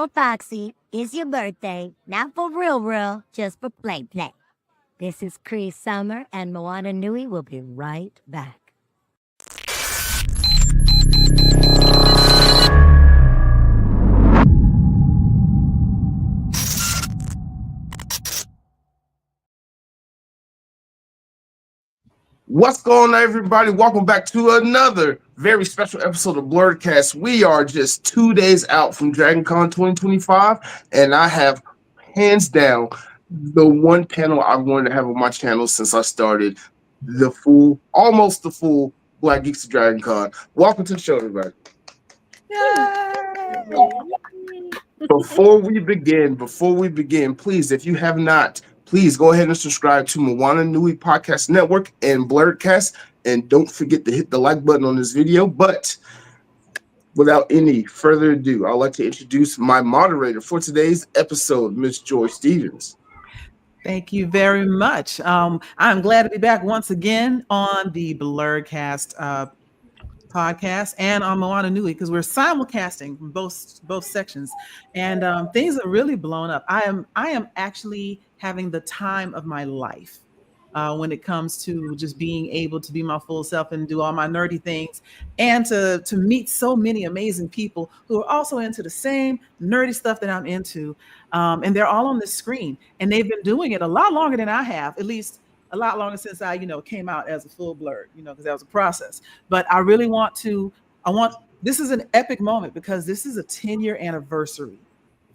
told Foxy it's your birthday, not for real, just for play. This is Cree Summer, and Moana Nui will be right back. What's going on, everybody? Welcome back to another very special episode of Blerdkast. We are just 2 days out from DragonCon 2025, and I have, hands down, the one panel I wanted to have on my channel since I started almost the full Black Geeks of DragonCon. Welcome to the show, everybody. Before we begin, please, if you have not, please go ahead and subscribe to Moana Nui Podcast Network and Blerdkast, and don't forget to hit the like button on this video. But without any further ado, I'd like to introduce my moderator for today's episode, Miss Joy Stevens. Thank you very much. I'm glad to be back once again on the Blerdkast podcast and on Moana Nui, because we're simulcasting from both sections, and things are really blown up. I am actually having the time of my life when it comes to just being able to be my full self and do all my nerdy things, and to meet so many amazing people who are also into the same nerdy stuff that I'm into, and they're all on the screen, and they've been doing it a lot longer than I have, at least a lot longer since I, came out as a full Blerd, because that was a process. But I really this is an epic moment because this is a 10-year anniversary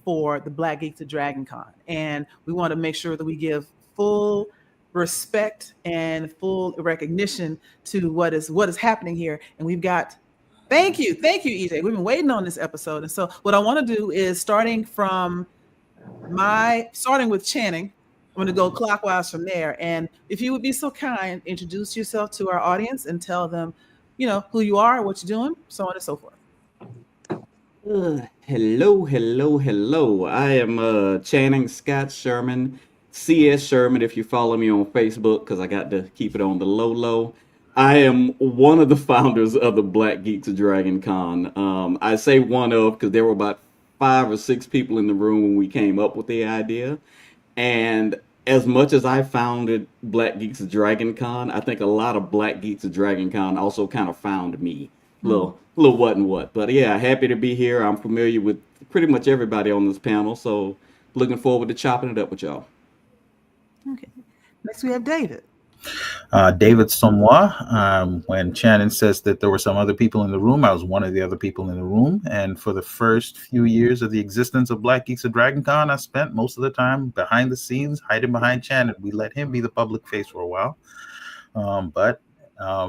for the Black Geeks of DragonCon. And we want to make sure that we give full respect and full recognition to what is happening here. And we've got, thank you, EJ. We've been waiting on this episode. And so what I want to do is starting with Channing, I'm going to go clockwise from there. And if you would be so kind, introduce yourself to our audience and tell them, who you are, what you're doing, so on and so forth. Hello. I am Channing Scott Sherman, CS Sherman, if you follow me on Facebook, because I got to keep it on the low. I am one of the founders of the Black Geeks of DragonCon. I say one of because there were about 5 or 6 people in the room when we came up with the idea. And as much as I founded Black Geeks of DragonCon, I think a lot of Black Geeks of DragonCon also kind of found me. Little what and what. But yeah, happy to be here. I'm familiar with pretty much everybody on this panel, so looking forward to chopping it up with y'all. Okay. Next we have David. David Somois. When Shannon says that there were some other people in the room, I was one of the other people in the room. And for the first few years of the existence of Black Geeks of DragonCon, I spent most of the time behind the scenes, hiding behind Shannon. We let him be the public face for a while. But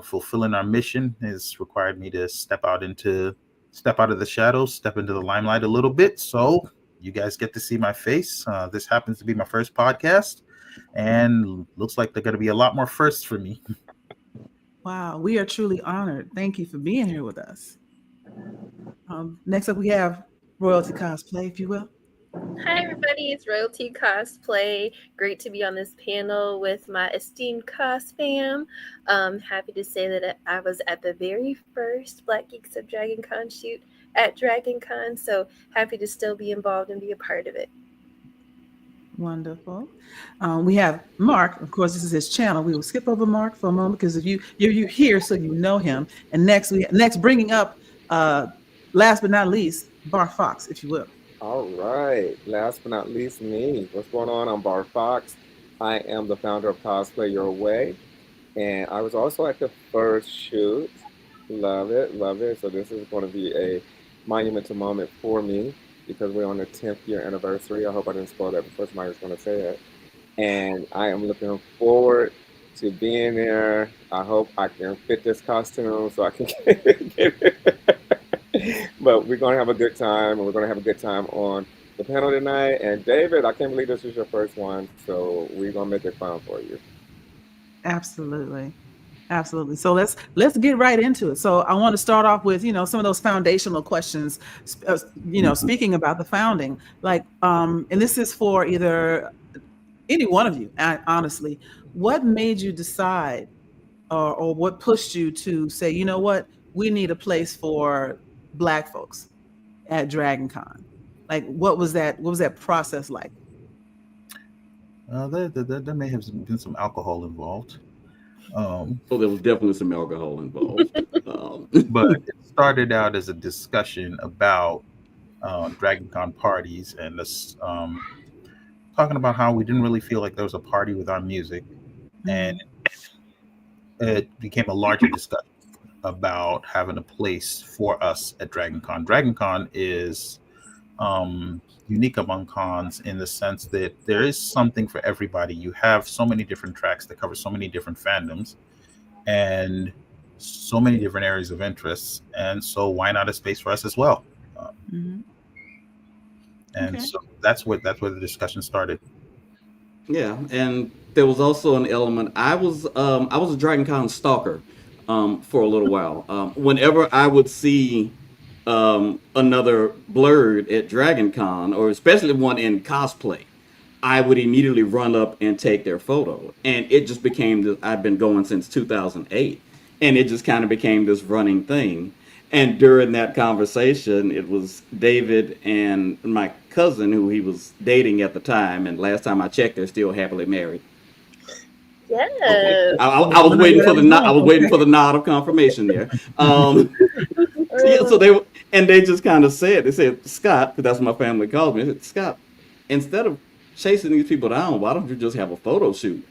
fulfilling our mission has required me to step out of the shadows, step into the limelight a little bit. So you guys get to see my face. This happens to be my first podcast. And looks like they're going to be a lot more firsts for me. Wow, we are truly honored. Thank you for being here with us. Next up, we have Royalty Cosplay, if you will. Hi, everybody. It's Royalty Cosplay. Great to be on this panel with my esteemed cos fam. Happy to say that I was at the very first Black Geeks of DragonCon shoot at DragonCon, so happy to still be involved and be a part of it. Wonderful. We have Mark. Of course, this is his channel. We will skip over Mark for a moment because if you're here, so you know him. And next bringing up, last but not least, Barr Foxx, if you will. All right. Last but not least, me. What's going on? I'm Barr Foxx. I am the founder of Cosplay Your Way, and I was also at the first shoot. Love it. So this is going to be a monumental moment for me, because we're on the 10th year anniversary. I hope I didn't spoil that before somebody was going to say it. And I am looking forward to being there. I hope I can fit this costume so I can get it. But we're going to have a good time, and we're going to have a good time on the panel tonight. And David, I can't believe this is your first one, so we're going to make it fun for you. Absolutely. So let's get right into it. So I want to start off with, some of those foundational questions, speaking about the founding, and this is for either any one of you, honestly, what made you decide or what pushed you to say, you know what, we need a place for Black folks at DragonCon? Like, what was that process like? There may have been some alcohol involved. So there was definitely some alcohol involved. But it started out as a discussion about DragonCon parties and us talking about how we didn't really feel like there was a party with our music. And it became a larger discussion about having a place for us at DragonCon. DragonCon is unique among cons in the sense that there is something for everybody. You have so many different tracks that cover so many different fandoms and so many different areas of interest, and so why not a space for us as well? And so that's where the discussion started. Yeah, and there was also an element. I was a DragonCon stalker for a little while. Whenever I would see another Blerd at DragonCon, or especially one in cosplay, I would immediately run up and take their photo. And it just became this. I've been going since 2008, and it just kind of became this running thing. And during that conversation, it was David and my cousin, who he was dating at the time. And last time I checked, they're still happily married. Yeah. Okay. I was waiting for the nod. I was waiting for the nod of confirmation there. Yeah, so they just kind of said, they said, Scott, because that's what my family calls me. They said, Scott, instead of chasing these people down, why don't you just have a photo shoot?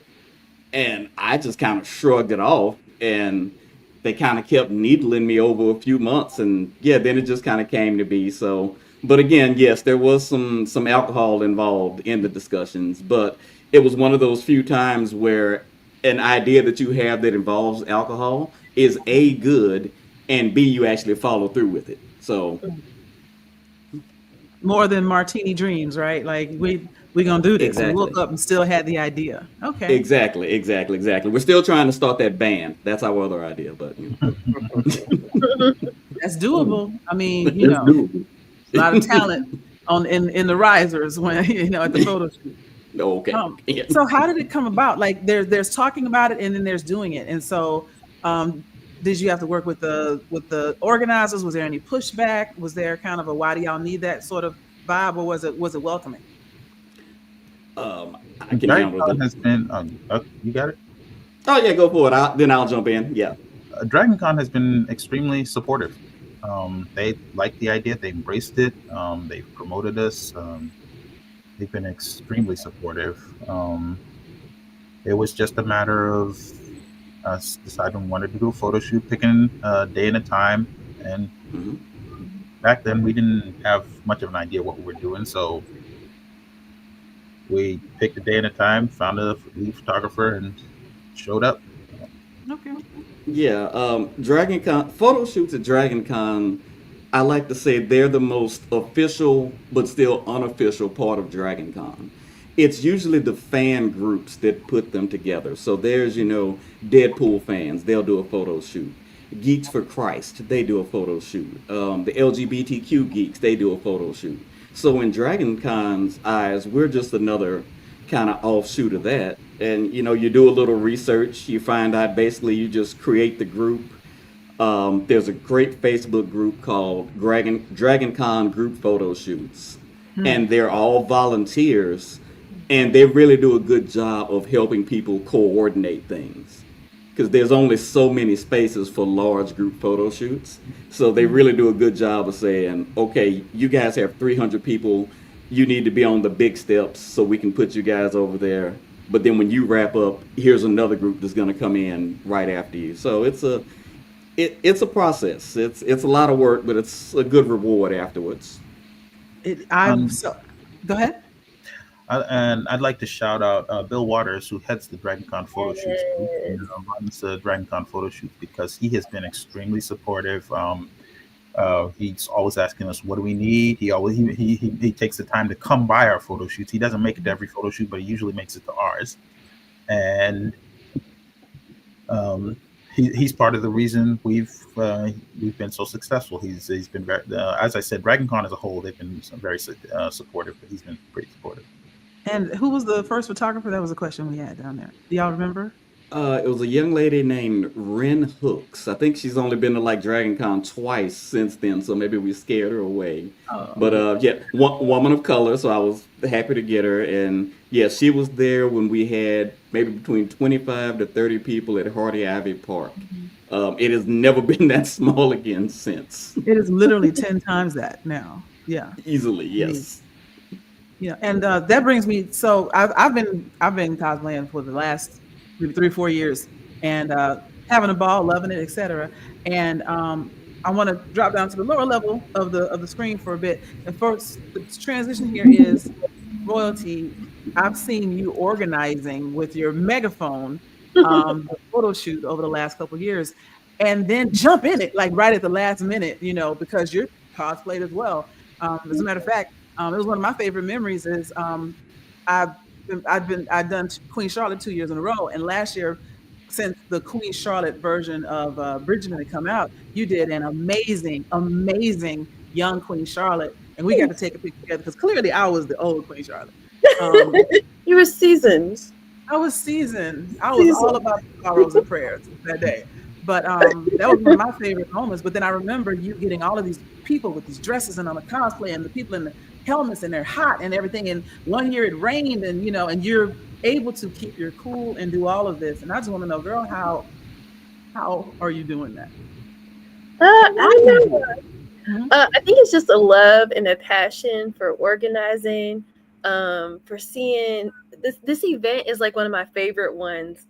And I just kind of shrugged it off, and they kind of kept needling me over a few months, and yeah, then it just kind of came to be. So, but again, yes, there was some alcohol involved in the discussions, but it was one of those few times where an idea that you have that involves alcohol is A, good, and B, you actually follow through with it. So more than martini dreams, right? Like we gonna do this. Exactly. We woke up and still had the idea. Okay. Exactly. We're still trying to start that band. That's our other idea, but you know. That's doable. I mean, you know, a lot of talent in the risers when at the photo shoot. Okay. So how did it come about? Like there's talking about it and then there's doing it. And so did you have to work with the organizers? Was there any pushback? Was there kind of a why do y'all need that sort of vibe, or was it welcoming? I can handle it. Has been you got it? Oh yeah, go for it. Then I'll jump in. Yeah. DragonCon has been extremely supportive. They liked the idea. They embraced it. They've promoted us. They've been extremely supportive. It was just a matter of us deciding we wanted to do a photo shoot, picking a day and a time. And back then we didn't have much of an idea what we were doing. So we picked a day and a time, found a lead photographer, and showed up. Okay. Yeah. DragonCon photo shoots at DragonCon, I like to say they're the most official but still unofficial part of DragonCon. It's usually the fan groups that put them together. So there's, Deadpool fans, they'll do a photo shoot. Geeks for Christ, they do a photo shoot. The LGBTQ geeks, they do a photo shoot. So in DragonCon's eyes, we're just another kind of offshoot of that. And, you do a little research, you find out basically you just create the group. There's a great Facebook group called DragonCon Group Photo Shoots. And they're all volunteers. And they really do a good job of helping people coordinate things. Because there's only so many spaces for large group photo shoots. So they really do a good job of saying, okay, you guys have 300 people. You need to be on the big steps so we can put you guys over there. But then when you wrap up, here's another group that's going to come in right after you. So it's a process. It's a lot of work, but it's a good reward afterwards. Go ahead. And I'd like to shout out Bill Waters, who heads the DragonCon photo shoots and runs the DragonCon photo shoots, because he has been extremely supportive. He's always asking us, what do we need? He takes the time to come by our photo shoots. He doesn't make it to every photo shoot, but he usually makes it to ours. And he's part of the reason we've been so successful. He's been very, as I said, DragonCon as a whole, they've been very supportive, but he's been pretty supportive. And who was the first photographer? That was a question we had down there. Do y'all remember? It was a young lady named Ren Hooks. I think she's only been to like Dragon Con twice since then, so maybe we scared her away. But yeah, woman of color, so I was happy to get her. And yeah, she was there when we had maybe between 25 to 30 people at Hardy Ivy Park. It has never been that small again since. It is literally 10 times that now. Yeah. Easily, yes. Yeah, and that brings me. So I've been cosplaying for the last maybe 3 or 4 years, and having a ball, loving it, etc. And I want to drop down to the lower level of the screen for a bit. And first, the transition here is royalty. I've seen you organizing with your megaphone the photo shoot over the last couple of years, and then jump in it like right at the last minute, you know, because you're cosplayed as well. As a matter of fact, it was one of my favorite memories. Is I've done Queen Charlotte 2 years in a row, and last year, since the Queen Charlotte version of Bridgerton had come out, you did an amazing young Queen Charlotte, and we got to take a picture together because clearly I was the old Queen Charlotte. You were seasoned. I was seasoned. I was all about the sorrows and prayers that day. But that was one of my favorite moments. But then I remember you getting all of these people with these dresses and on the cosplay, and the people in the helmets, and they're hot and everything. And one year it rained, and you know, and you're able to keep your cool and do all of this. And I just want to know, girl, how are you doing that? I know. I think it's just a love and a passion for organizing, for seeing this event is like one of my favorite ones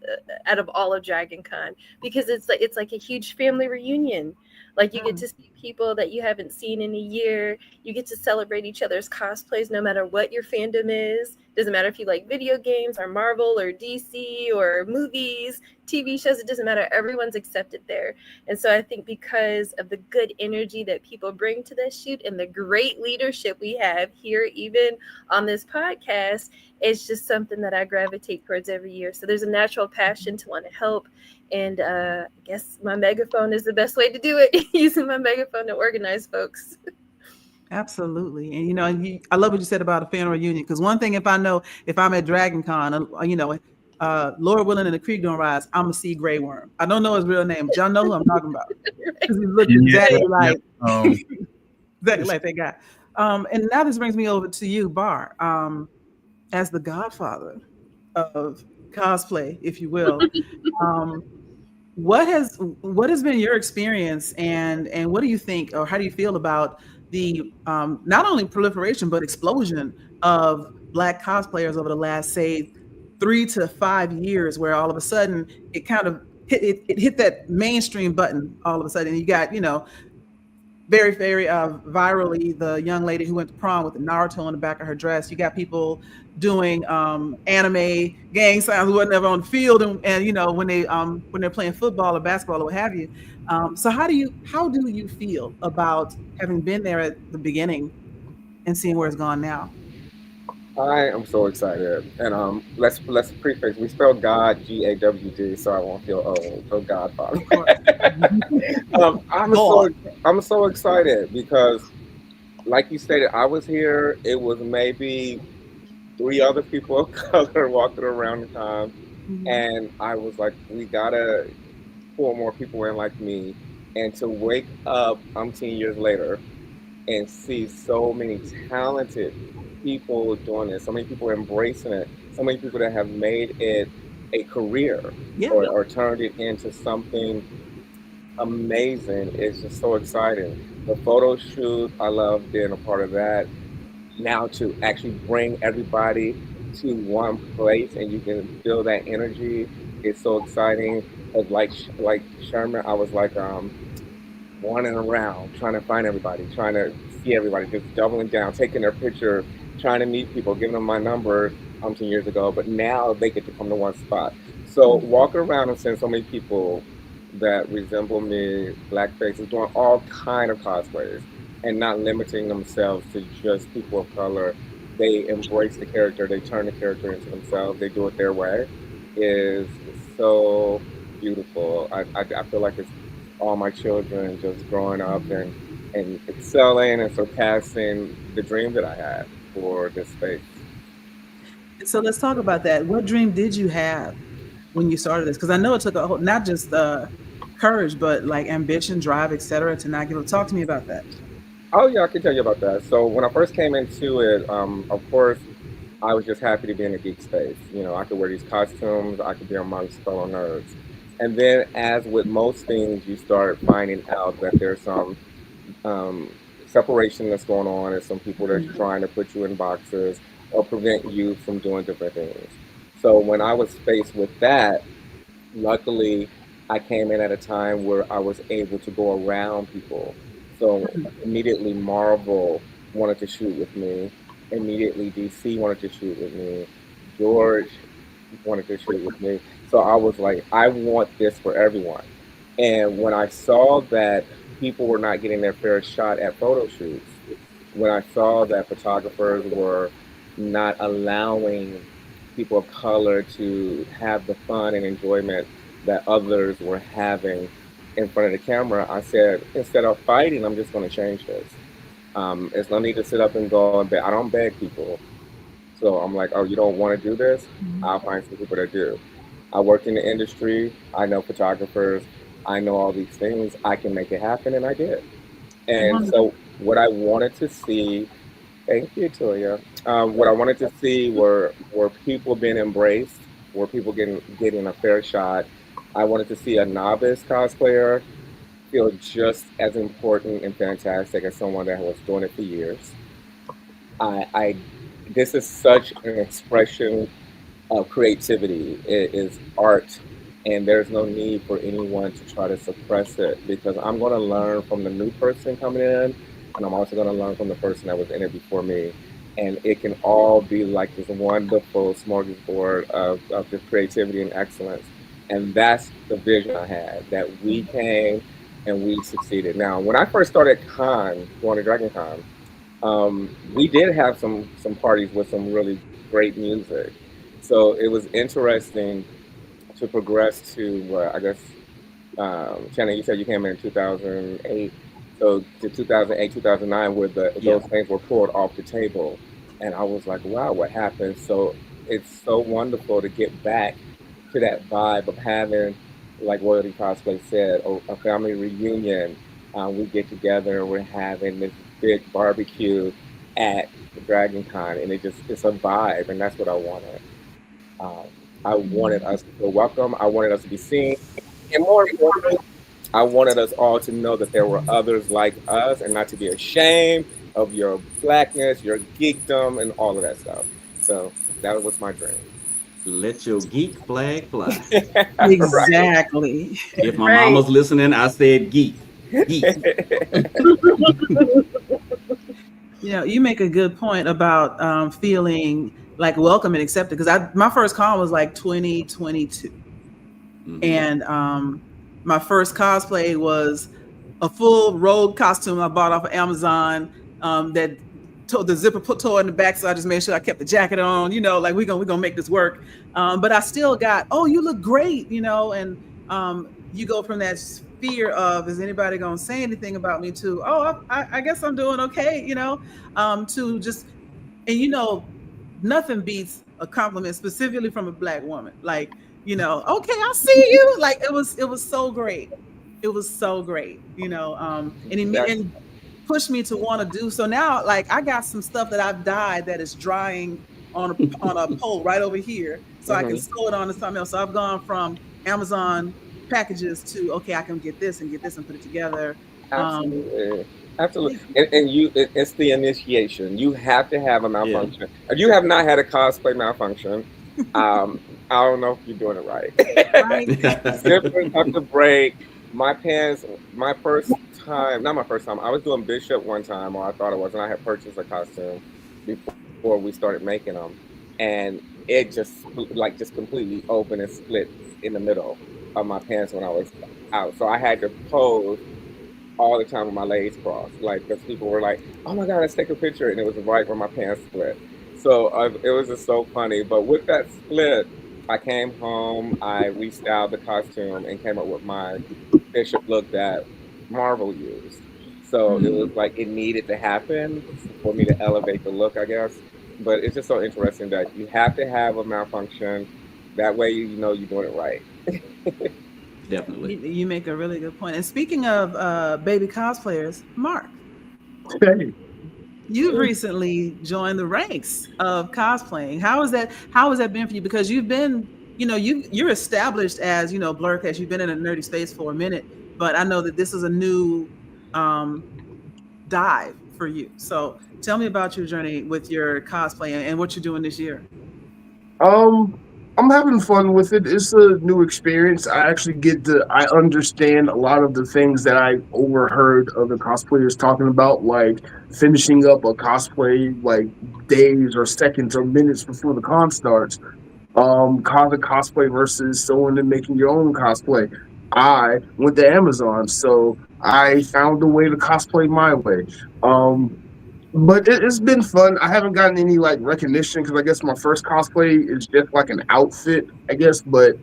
out of all of Dragon Con, because it's like a huge family reunion. Like you get to see people that you haven't seen in a year. You get to celebrate each other's cosplays, no matter what your fandom is. Doesn't matter if you like video games or Marvel or DC or movies, TV shows, it doesn't matter. Everyone's accepted there. And so I think because of the good energy that people bring to this shoot and the great leadership we have here, even on this podcast, it's just something that I gravitate towards every year. So there's a natural passion to want to help. And I guess my megaphone is the best way to do it, using my megaphone to organize folks. Absolutely. And, you know, I love what you said about a fan reunion, because one thing, if I'm at Dragon Con, you know, Lord willing and the creek don't rise, I'm going to see Grey Worm. I don't know his real name, but y'all know who I'm talking about. Because he looks exactly like that guy. And now this brings me over to you, Barr, as the godfather of cosplay, if you will. What has been your experience, and what do you think, or how do you feel about the not only proliferation but explosion of Black cosplayers over the last, say, 3 to 5 years, where all of a sudden it kind of hit that mainstream button all of a sudden? You got, you know, very, very virally, the young lady who went to prom with the Naruto on the back of her dress. You got people doing anime gang signs or whatever on the field, and you know, when they're playing football or basketball or what have you. So how do you feel about having been there at the beginning and seeing where it's gone now? I am so excited, and let's prefix. We spell God GAWD, so I won't feel old. So Godfather. I'm so excited because, like you stated, I was here. It was maybe 3 other people of color walking around the time, and I was like, we gotta pull more people in like me. And to wake up 10 years later and see so many talented people doing this, so many people embracing it, so many people that have made it a career, or turned it into something amazing. It's just so exciting. The photo shoot, I love being a part of that. Now to actually bring everybody to one place and you can feel that energy, it's so exciting. Like Sherman, I was like running around trying to find everybody, trying to see everybody, just doubling down, taking their picture, trying to meet people, giving them my number 10 years ago, but now they get to come to one spot. So walking around and seeing so many people that resemble me, Black faces, doing all kind of cosplays, and not limiting themselves to just people of color. They embrace the character, they turn the character into themselves, they do it their way, is so beautiful. I feel like it's all my children just growing up and excelling and surpassing the dream that I had for this space. So let's talk about that. What dream did you have when you started this? Because I know it took a whole, not just courage, but like ambition, drive, etc. to not give up. Talk to me about that. Oh yeah, I can tell you about that. So when I first came into it, of course, I was just happy to be in the geek space. You know, I could wear these costumes, I could be amongst fellow nerds. And then, as with most things, you start finding out that there's some um, separation that's going on, and some people that's trying to put you in boxes or prevent you from doing different things. So when I was faced with that, luckily, I came in at a time where I was able to go around people. So immediately Marvel wanted to shoot with me. Immediately DC wanted to shoot with me. George wanted to shoot with me. So I was like, I want this for everyone. And when I saw that people were not getting their fair shot at photo shoots, when I saw that photographers were not allowing people of color to have the fun and enjoyment that others were having in front of the camera, I said, instead of fighting, I'm just going to change this. It's no need to sit up and go and beg. I don't beg people. So I'm like, oh, you don't want to do this? I'll find some people that do. I work in the industry. I know photographers. I know all these things. I can make it happen, and I did. And so what I wanted to see, thank you, Toya. What I wanted to see were people being embraced, were people getting a fair shot. I wanted to see a novice cosplayer feel just as important and fantastic as someone that was doing it for years. I this is such an expression of creativity. It is art, and there's no need for anyone to try to suppress it because I'm going to learn from the new person coming in, and I'm also going to learn from the person that was in it before me. And it can all be like this wonderful smorgasbord of just creativity and excellence. And that's the vision I had, that we came and we succeeded. Now, when I first started going to Dragon Con, we did have some parties with some really great music. So it was interesting to progress to, I guess, Shannon, you said you came in 2008. So to 2008, 2009, where Yeah. those things were pulled off the table. And I was like, wow, what happened? So it's so wonderful to get back to that vibe of having, like Royalty Cosplay said, a family reunion. We get together, we're having this big barbecue at the Dragon Con, and it's a vibe, and that's what I wanted. Um, I wanted us to feel welcome. I wanted us to be seen. And more importantly, I wanted us all to know that there were others like us and not to be ashamed of your blackness, your geekdom, and all of that stuff. So that was my dream. Let your geek flag fly. Right. Exactly. If my Right. mama's listening, I said geek. Geek. You know, you make a good point about feeling like welcome and accepted. Because my first con was like 2022, Hmm. and my first cosplay was a full rogue costume I bought off of Amazon. That the zipper put tore in the back, so I just made sure I kept the jacket on. You know, like we gonna make this work. But I still got, oh, you look great. You know, and you go from that fear of, is anybody gonna say anything about me, to, oh, I guess I'm doing okay. You know, to just, and you know, nothing beats a compliment, specifically from a black woman. Like, you know, okay, I see you. Like, it was so great. It was so great, you know, That, and pushed me to want to do so. Now, like, I got some stuff that I've dyed that is drying on a pole right over here, so I can mhm. sew it on to something else. So I've gone from Amazon packages to, okay, I can get this and put it together. Um, Absolutely. Absolutely. thank you. It's the initiation. You have to have a Yeah. malfunction. If you have not had a cosplay malfunction, I don't know if you're doing it right. Right. Zippers have to break. My pants, my first time, not my first time, I was doing Bishop one time, or I thought it was, and I had purchased a costume before we started making them. And it just completely opened and split in the middle of my pants when I was out. So I had to pose all the time with my legs crossed, like, because people were like, "Oh my God, let's take a picture," and it was right where my pants split. So it was just so funny. But with that split, I came home, I restyled the costume, and came up with my bishop look that Marvel used. So it was Hmm. like it needed to happen for me to elevate the look, I guess. But it's just so interesting that you have to have a malfunction That way, you know you're doing it right. Definitely. You make a really good point. And speaking of baby cosplayers, Mark, Hey. you've recently joined the ranks of cosplaying. How has that been for you? Because you've been, you're established as, Blerdkast. You've been in a nerdy space for a minute, but I know that this is a new dive for you. So tell me about your journey with your cosplay and what you're doing this year. I'm having fun with it. It's a new experience. I actually I understand a lot of the things that I overheard other cosplayers talking about, like finishing up a cosplay like days or seconds or minutes before the con starts. Cosplay versus sewing and making your own cosplay. I went to Amazon, so I found a way to cosplay my way. But it's been fun. I haven't gotten any like recognition because I guess my first cosplay is just like an outfit, I guess. But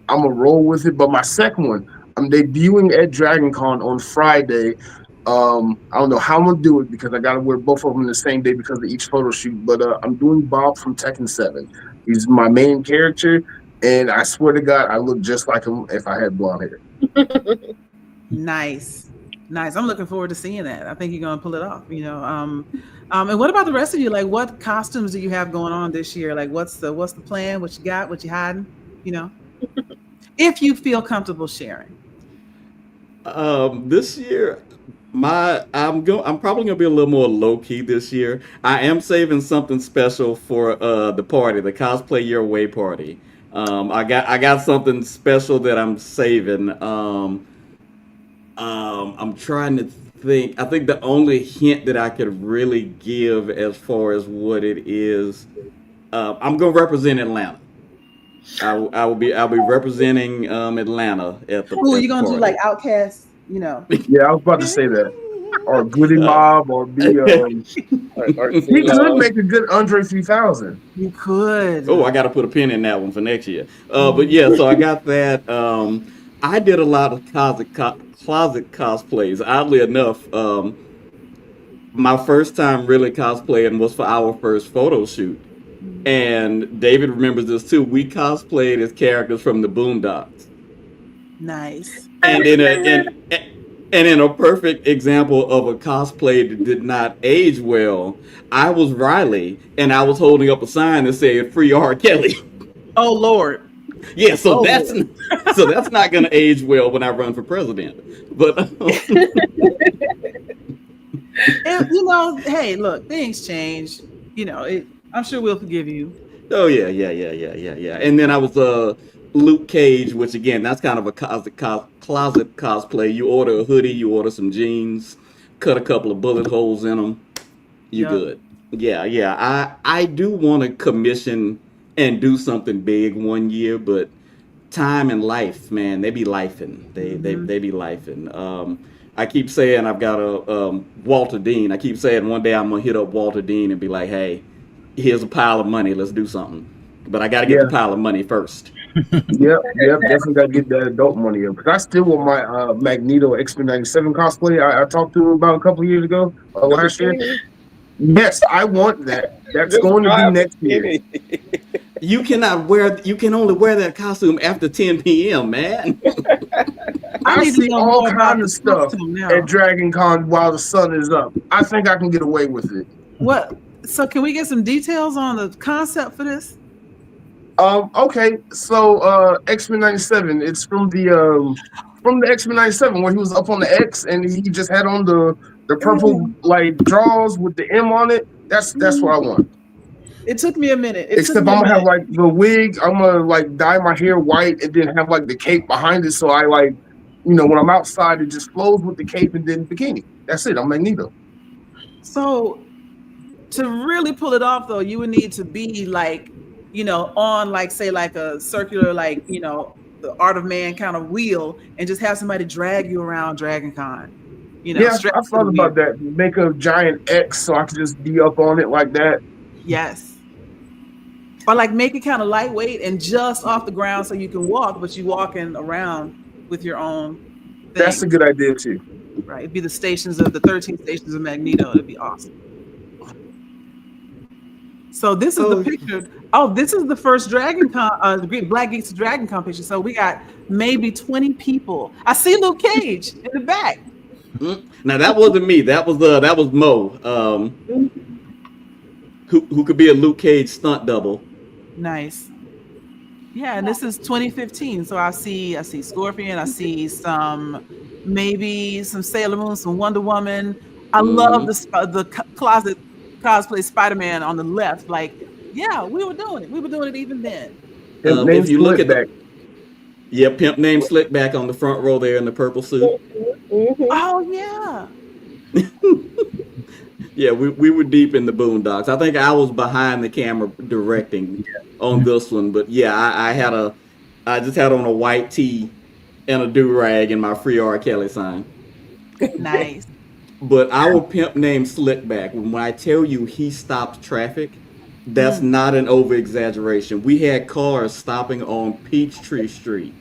I'm gonna roll with it. But my second one, I'm debuting at DragonCon on Friday. I don't know how I'm gonna do it because I gotta wear both of them the same day because of each photo shoot. But I'm doing Bob from Tekken 7. He's my main character, and I swear to God, I look just like him if I had blonde hair. Nice. I'm looking forward to seeing that. I think you're gonna pull it off. And what about the rest of you? Like, what costumes do you have going on this year? Like, what's the plan? What you got? What you hiding? If you feel comfortable sharing. This year, I'm probably gonna be a little more low key this year. I am saving something special for the party, the Cosplay Your Way party. I got something special that I'm saving. I'm trying to think. I think the only hint that I could really give as far as what it is, I'm gonna represent Atlanta. I'll be representing Atlanta at the. Ooh, at you're gonna the do party. like Outcast, Yeah, I was about to say that. Or Goody Mob, or be Or he could make a good Andre 3000. You could. Oh, I got to put a pin in that one for next year. But yeah, so I got that. I did a lot of closet cosplays. Oddly enough, my first time really cosplaying was for our first photo shoot. And David remembers this too. We cosplayed as characters from the Boondocks. Nice. And in a perfect example of a cosplay that did not age well, I was Riley, and I was holding up a sign that said "Free R. Kelly." Oh Lord. Yeah, so that's not gonna age well when I run for president. But and, hey, look, things change. I'm sure we'll forgive you. oh yeah. And then I was Luke Cage, which again, that's kind of a closet cosplay. You order a hoodie, you order some jeans, cut a couple of bullet holes in them, you good. Yeah. I do want to commission and do something big one year, but time and life, man, they be lifing. They be lifing. I keep saying I've got a Walter Dean. I keep saying one day I'm gonna hit up Walter Dean and be like, hey, here's a pile of money, let's do something. But I gotta get the pile of money first. Yep, definitely gotta get that adult money up. Because I still want my Magneto X-Men 97 cosplay. I talked to him about a couple of years ago, last year. Yes, I want that. That's going to be next year. You can only wear that costume after 10 p.m., man. I see all kinds of stuff at Dragon Con while the sun is up. I think I can get away with it. What? So can we get some details on the concept for this? Okay, so X-Men 97, it's from the X-Men 97 where he was up on the X and he just had on the purple like drawers with the M on it. That's what I want. It took me a minute. Except I'm gonna have like the wig, I'm gonna like dye my hair white and then have like the cape behind it, so I like, when I'm outside it just flows with the cape and then bikini. That's it. I'm Magneto. So to really pull it off though, you would need to be like, on like say like a circular like, the Art of Man kind of wheel and just have somebody drag you around Dragon Con. Yeah, I thought about that. Make a giant X so I could just be up on it like that. Yes. Or like make it kind of lightweight and just off the ground so you can walk, but you walking around with your own thing. That's a good idea too. Right. It'd be the 13 stations of Magneto. It'd be awesome. So this is the picture. Oh, this is the first Dragon Con, Black Geeks Dragon Con picture. So we got maybe 20 people. I see Luke Cage in the back. Now that wasn't me. That was Mo. Who could be a Luke Cage stunt double? Nice. Yeah, and this is 2015. So I see Scorpion. I see maybe some Sailor Moon, some Wonder Woman. I love the closet cosplay Spider-Man on the left. Like, yeah, we were doing it. We were doing it even then. If you look at Pimp named Slickback on the front row there in the purple suit. Oh yeah. Yeah, we were deep in the boondocks. I think I was behind the camera directing on this one, but yeah, I just had on a white tee and a do-rag and my Free R. Kelly sign. Nice. But our pimp named Slickback, when I tell you he stopped traffic, that's not an over-exaggeration. We had cars stopping on Peachtree Street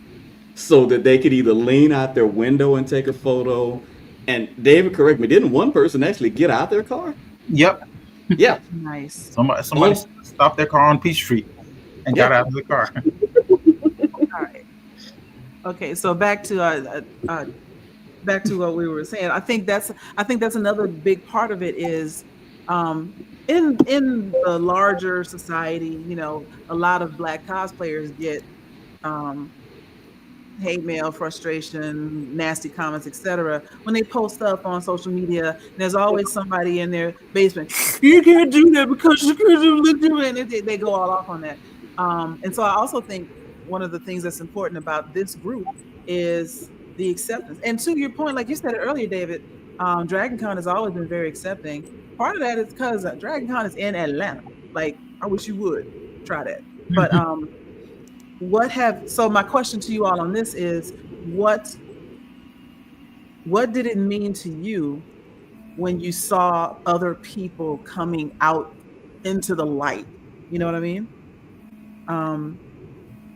so that they could either lean out their window and take a photo. And David, correct me, didn't one person actually get out their car? Yep. Yeah. Nice. Somebody stopped their car on Peach Street and got out of the car. All right. Okay, so back to what we were saying. I think that's another big part of it is in the larger society, you know, a lot of Black cosplayers get hate mail, frustration, nasty comments, etc. When they post stuff on social media, there's always somebody in their basement. You can't do that because you can't do it. And they go all off on that. And so I also think one of the things that's important about this group is the acceptance. And to your point, like you said earlier, David, Dragon Con has always been very accepting. Part of that is because Dragon Con is in Atlanta. Like, I wish you would try that. But so my question to you all on this is, what did it mean to you when you saw other people coming out into the light? You know what I mean?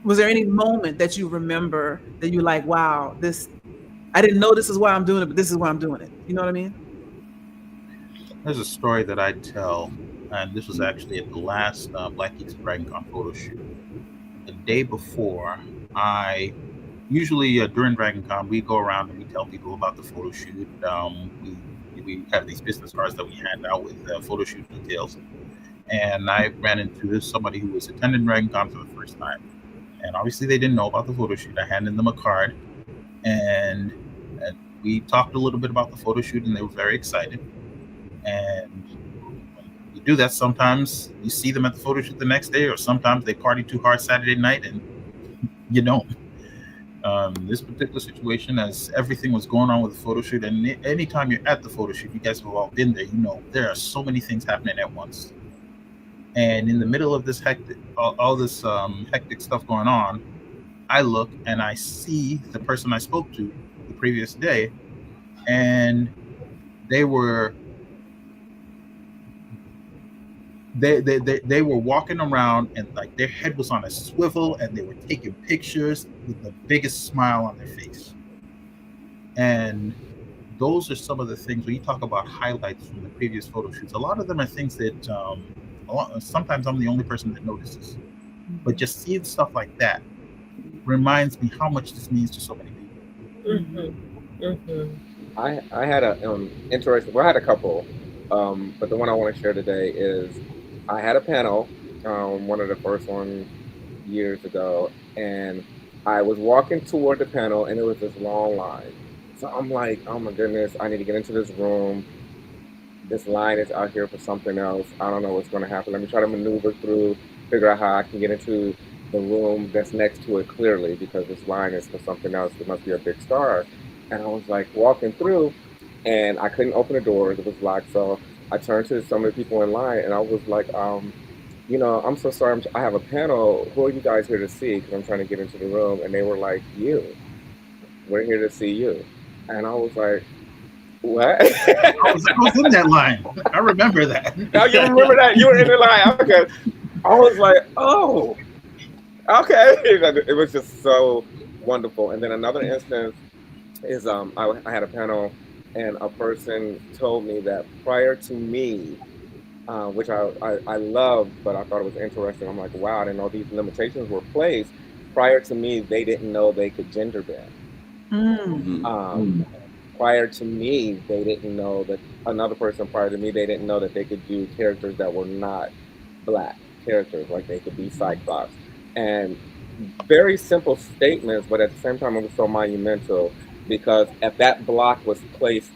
Was there any moment that you remember that you're like, wow, I didn't know this is why I'm doing it, but this is why I'm doing it. You know what I mean? There's a story that I tell, and this was actually at the last Black Geeks Dragon Con photo shoot. The day before, usually during Dragon Con, we go around and we tell people about the photo shoot. We have these business cards that we hand out with photo shoot details. And I ran into somebody who was attending Dragon Con for the first time. And obviously they didn't know about the photo shoot. I handed them a card and we talked a little bit about the photo shoot and they were very excited. And when you do that, sometimes you see them at the photo shoot the next day, or sometimes they party too hard Saturday night and you don't. This particular situation, as everything was going on with the photo shoot, and anytime you're at the photo shoot, you guys have all been there, you know, there are so many things happening at once. And in the middle of this hectic stuff going on, I look and I see the person I spoke to the previous day, and they were walking around and like their head was on a swivel and they were taking pictures with the biggest smile on their face. And those are some of the things when you talk about highlights from the previous photo shoots. A lot of them are things that sometimes I'm the only person that notices, but just seeing stuff like that reminds me how much this means to so many people. I had a interesting. Well, I had a couple, but the one I want to share today is I had a panel, one of the first ones years ago, and I was walking toward the panel, and it was this long line. So I'm like, oh my goodness, I need to get into this room. This line is out here for something else. I don't know what's going to happen. Let me try to maneuver through, figure out how I can get into the room that's next to it clearly, because this line is for something else. It must be a big star. And I was like walking through, and I couldn't open the doors. It was locked. So I turned to some of the people in line, and I was like, you know, I'm so sorry. I have a panel. Who are you guys here to see? Because I'm trying to get into the room. And they were like, you. We're here to see you. And I was like, what? I was in that line. I remember that. Now you remember that? You were in the line. Okay. I was like, oh, okay. It was just so wonderful. And then another instance is I had a panel, and a person told me that prior to me which I loved, but I thought it was interesting. I'm like, wow, I didn't know these limitations were placed. Prior to me, they didn't know they could gender bend. Mm. Prior to me, they didn't know that another person prior to me, they didn't know that they could do characters that were not black characters, like they could be Cyclops. And very simple statements, but at the same time, it was so monumental because if that block was placed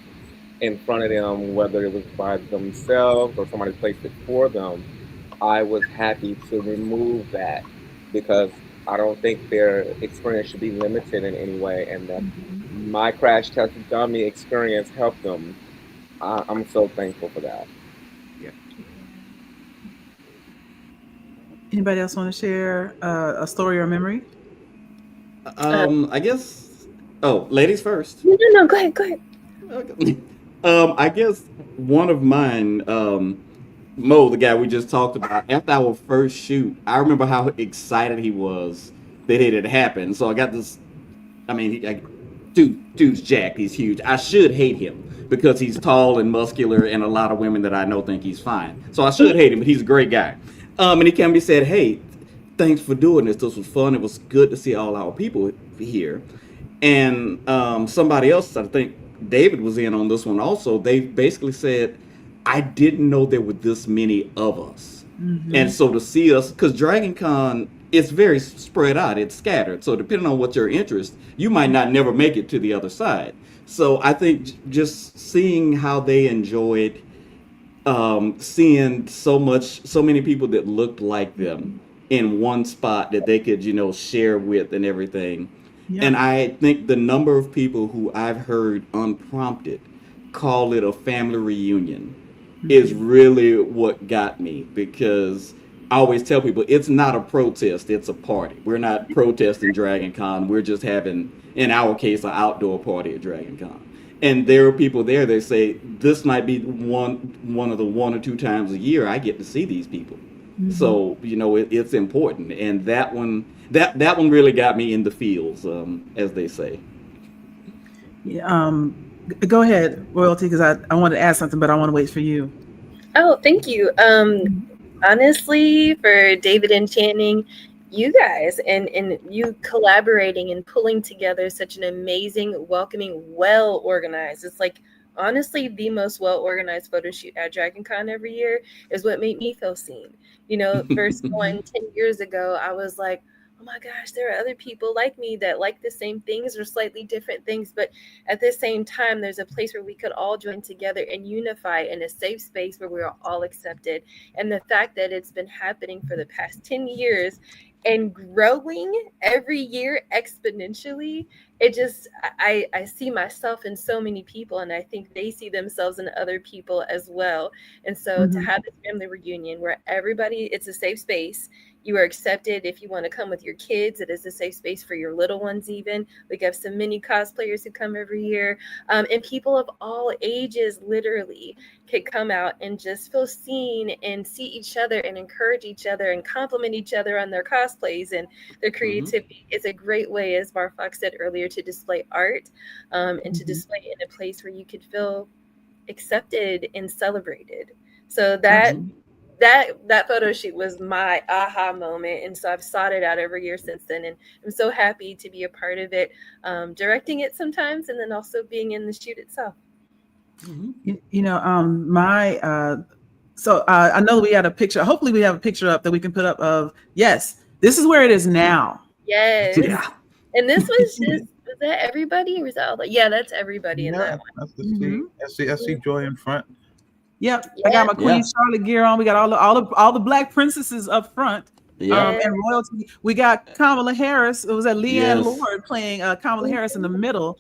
in front of them, whether it was by themselves or somebody placed it for them, I was happy to remove that because I don't think their experience should be limited in any way, and that my crash test dummy experience helped them. I'm so thankful for that. Anybody else want to share a story or a memory? I guess. Oh, ladies first. No, go ahead. Okay. I guess one of mine, Mo, the guy we just talked about, after our first shoot, I remember how excited he was that it had happened. So I got this. I mean, dude's jacked. He's huge. I should hate him because he's tall and muscular, and a lot of women that I know think he's fine. So I should hate him, but he's a great guy. And he came to me and said, "Hey, thanks for doing this. This was fun. It was good to see all our people here." And somebody else, I think David was in on this one also. They basically said, "I didn't know there were this many of us." And so to see us, because Dragon Con it's very spread out, it's scattered. So depending on what your interest, you might not never make it to the other side. So I think just seeing how they enjoyed seeing so many people that looked like them in one spot that they could, share with and everything. Yeah. And I think the number of people who I've heard unprompted call it a family reunion is really what got me, because I always tell people it's not a protest, it's a party. We're not protesting Dragon Con, we're just having, in our case, an outdoor party at Dragon Con. And there are people there that say this might be one of the 1 or 2 times a year I get to see these people. So it's important, and that one really got me in the feels, as they say. Yeah, go ahead, Royalty, because I want to add something, but I want to wait for you. Oh, thank you. Honestly, for David and Channing, you guys and you collaborating and pulling together such an amazing, welcoming, well organized. It's like honestly the most well organized photo shoot at Dragon Con every year is what made me feel seen. First one 10 years ago, I was like, oh my gosh, there are other people like me that like the same things or slightly different things. But at the same time, there's a place where we could all join together and unify in a safe space where we're all accepted. And the fact that it's been happening for the past 10 years and growing every year exponentially, I see myself in so many people, and I think they see themselves in other people as well. And so to have this family reunion where everybody, it's a safe space. You are accepted if you want to come with your kids. It is a safe space for your little ones even. We have some mini cosplayers who come every year. And people of all ages literally could come out and just feel seen and see each other and encourage each other and compliment each other on their cosplays and their creativity. It's a great way, as Barr Foxx said earlier, to display art and to display it in a place where you could feel accepted and celebrated. So that photo shoot was my aha moment, and so I've sought it out every year since then, and I'm so happy to be a part of it, directing it sometimes, and then also being in the shoot itself. So I know we had a picture. Hopefully, we have a picture up that we can put up of. Yes, this is where it is now. Yes. Yeah. And this was just. Was that everybody, or was that all? Yeah, that's everybody in that one. That's the I see Joy in front. Yep, I got my Queen Charlotte gear on. We got all the Black princesses up front. And Royalty. We got Kamala Harris. It was at Leanne Lord playing Kamala Harris in the middle.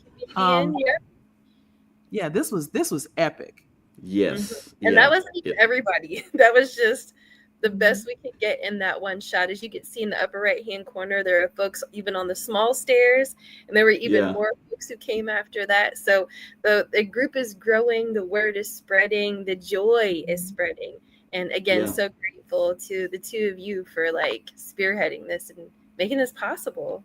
Yeah, this was epic. Yes. And that wasn't even everybody. That was just the best we could get in that one shot. As you can see in the upper right hand corner, there are folks even on the small stairs, and there were even more folks who came after that. So the group is growing, the word is spreading, the joy is spreading. And again, so grateful to the two of you for spearheading this and making this possible.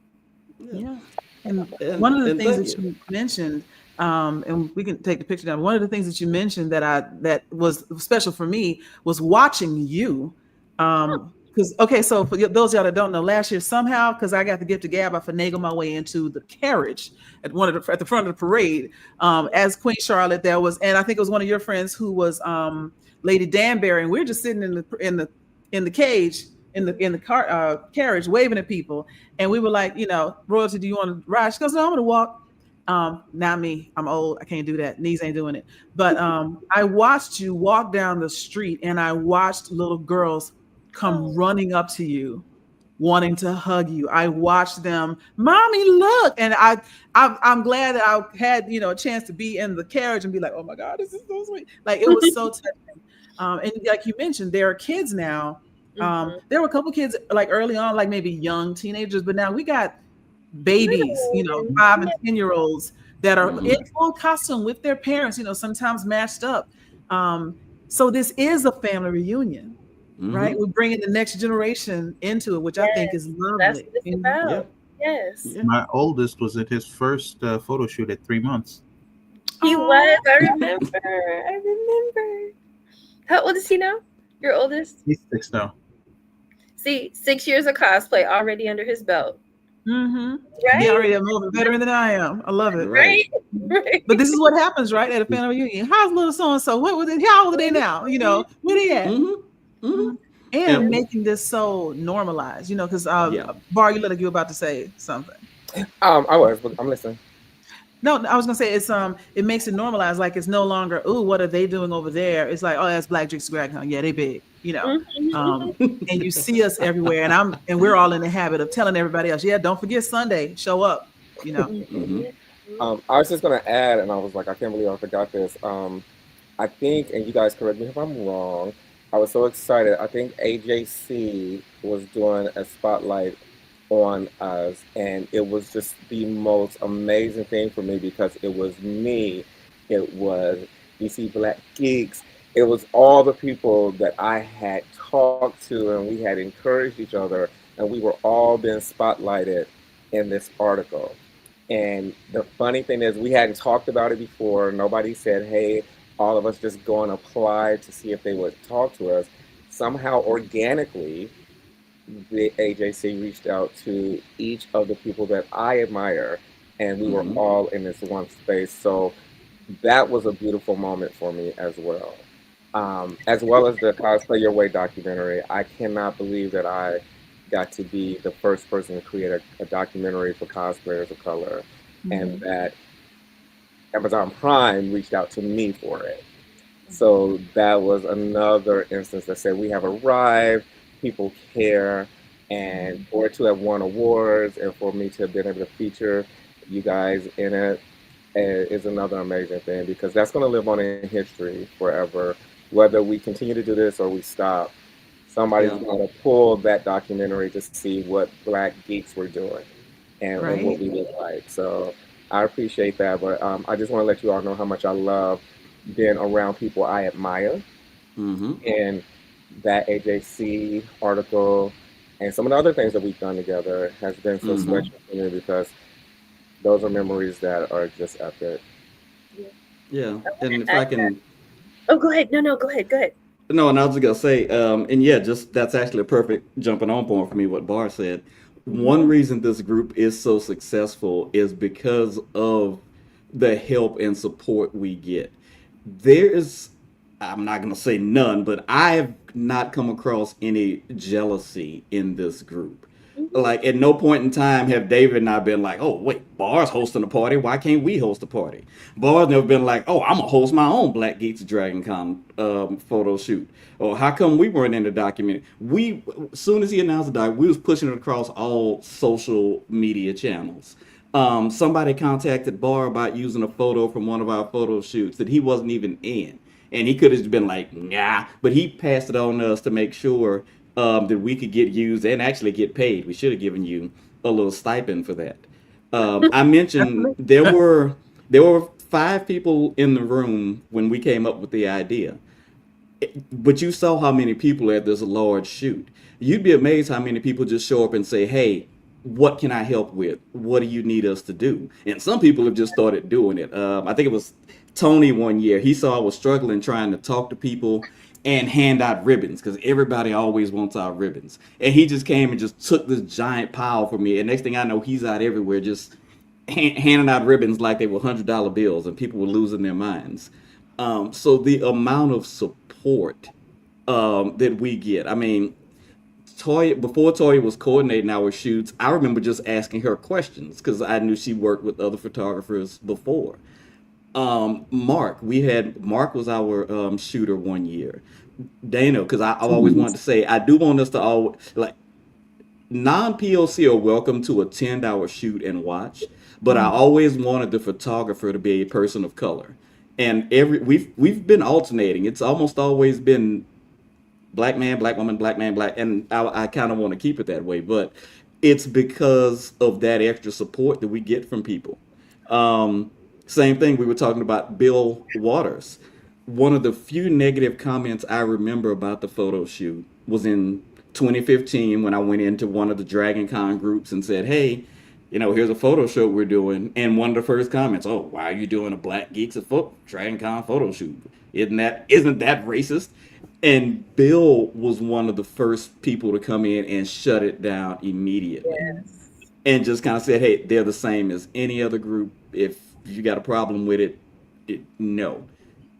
Yeah. And one of the things that you mentioned and we can take the picture down. One of the things that you mentioned that was special for me was watching you. Because so for those of y'all that don't know, last year somehow, because I got the gift of gab, I finagled my way into the carriage at at the front of the parade. As Queen Charlotte, there was, and I think it was one of your friends who was Lady Danbury, and we were just sitting in the cage in the car carriage, waving at people, and we were like, Royalty, do you want to ride? She goes, no, I'm gonna walk. Not me. I'm old. I can't do that. Knees ain't doing it. But I watched you walk down the street, and I watched little girls come running up to you, wanting to hug you. I watched them, Mommy, look. And I'm glad that I had, a chance to be in the carriage and be like, oh my God, this is so sweet. Like, it was so touching. And like you mentioned, there are kids now. There were a couple kids like early on, like maybe young teenagers, but now we got babies, 5 and 10-year-olds that are in full costume with their parents, sometimes matched up. So this is a family reunion, right? We're bringing the next generation into it, which I think is lovely. That's what it's about. Yes. My oldest was at his first photo shoot at 3 months. He was. I remember. How old is he now? Your oldest? He's 6 now. See, 6 years of cosplay already under his belt. Right? He already a little bit veteran than I am. I love it. Right. But this is what happens, right? At a family reunion. How's little so-and-so? What was it? How old are they now? Where they at? And making this so normalized, because Barr, you look like you were about to say something. I was, but I'm listening. No, I was gonna say it's it makes it normalized, like it's no longer, ooh, what are they doing over there? It's like, oh, that's Black Geeks Dragon. Yeah, they big, and you see us everywhere, and we're all in the habit of telling everybody else, yeah, don't forget Sunday, show up, I was just gonna add, and I was like, I can't believe I forgot this. I think, and you guys correct me if I'm wrong, I was so excited. I think AJC was doing a spotlight on us, and it was just the most amazing thing for me because it was me, it was DC Black Geeks, it was all the people that I had talked to, and we had encouraged each other, and we were all being spotlighted in this article. And the funny thing is, we hadn't talked about it before. Nobody said, hey, all of us just go and apply to see if they would talk to us. Somehow, organically, the AJC reached out to each of the people that I admire, and we were all in this one space. So that was a beautiful moment for me as well. As well as the Cosplay Your Way documentary. I cannot believe that I got to be the first person to create a documentary for cosplayers of color, and that Amazon Prime reached out to me for it. So that was another instance that said we have arrived, people care, and for it to have won awards and for me to have been able to feature you guys in it is another amazing thing, because that's going to live on in history forever. Whether we continue to do this or we stop, somebody's going to pull that documentary to see what Black Geeks were doing and what we look like. So I appreciate that, but I just want to let you all know how much I love being around people I admire. And that AJC article and some of the other things that we've done together has been so special for me, because those are memories that are just epic. Yeah, and if I can... Oh, go ahead. No, go ahead. No, and I was just going to say, and yeah, just that's actually a perfect jumping on point for me, what Barr said. One reason this group is so successful is because of the help and support we get. There is, I'm not going to say none, but I have not come across any jealousy in this group. Like, at no point in time have David and I been like, oh, wait, Barr's hosting a party. Why can't we host a party? Barr's never been like, oh, I'm going to host my own Black Geeks Dragon Con photo shoot. Or how come we weren't in the documentary? As soon as he announced the doc, we was pushing it across all social media channels. Somebody contacted Barr about using a photo from one of our photo shoots that he wasn't even in. And he could have been like, nah, but he passed it on to us to make sure that we could get used and actually get paid. We should have given you a little stipend for that. I mentioned there were 5 people in the room when we came up with the idea. But you saw how many people at this large shoot. You'd be amazed how many people just show up and say, hey, what can I help with? What do you need us to do? And some people have just started doing it. I think it was Tony one year. He saw I was struggling trying to talk to people and hand out ribbons because everybody always wants our ribbons. And he just came and just took this giant pile from me. And next thing I know, he's out everywhere just handing out ribbons like they were $100 bills, and people were losing their minds. So the amount of support that we get, I mean, Toya, before Toya was coordinating our shoots, I remember just asking her questions because I knew she worked with other photographers before. Mark was our shooter one year. Dana, because I always wanted to say I do want us to all like non-POC are welcome to attend our shoot and watch, but I always wanted the photographer to be a person of color. And we've been alternating. It's almost always been black man, black woman, black man, black, and I kind of want to keep it that way, but it's because of that extra support that we get from people. Same thing, we were talking about Bill Waters. One of the few negative comments I remember about the photo shoot was in 2015 when I went into one of the Dragon Con groups and said, hey, here's a photo shoot we're doing. And one of the first comments, oh, why are you doing a Black Geeks of Dragon Con photo shoot? Isn't that racist? And Bill was one of the first people to come in and shut it down immediately. Yes. And just kind of said, hey, they're the same as any other group. If you got a problem with it, no.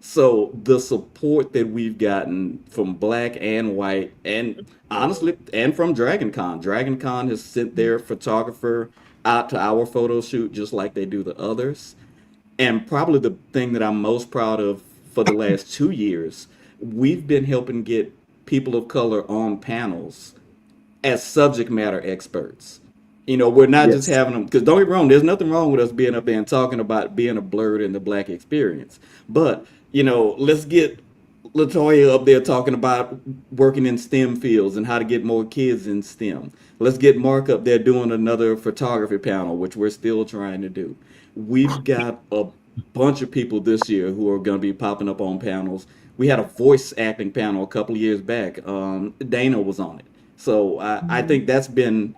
So the support that we've gotten from black and white, and honestly, and from Dragon Con. Dragon Con has sent their photographer out to our photo shoot just like they do the others. And probably the thing that I'm most proud of for the last 2 years, we've been helping get people of color on panels as subject matter experts. We're not just having them, because don't get me wrong, there's nothing wrong with us being up there and talking about being a blurred in the black experience. But, let's get Latoya up there talking about working in STEM fields and how to get more kids in STEM. Let's get Mark up there doing another photography panel, which we're still trying to do. We've got a bunch of people this year who are going to be popping up on panels. We had a voice acting panel a couple of years back. Dana was on it. So I think that's been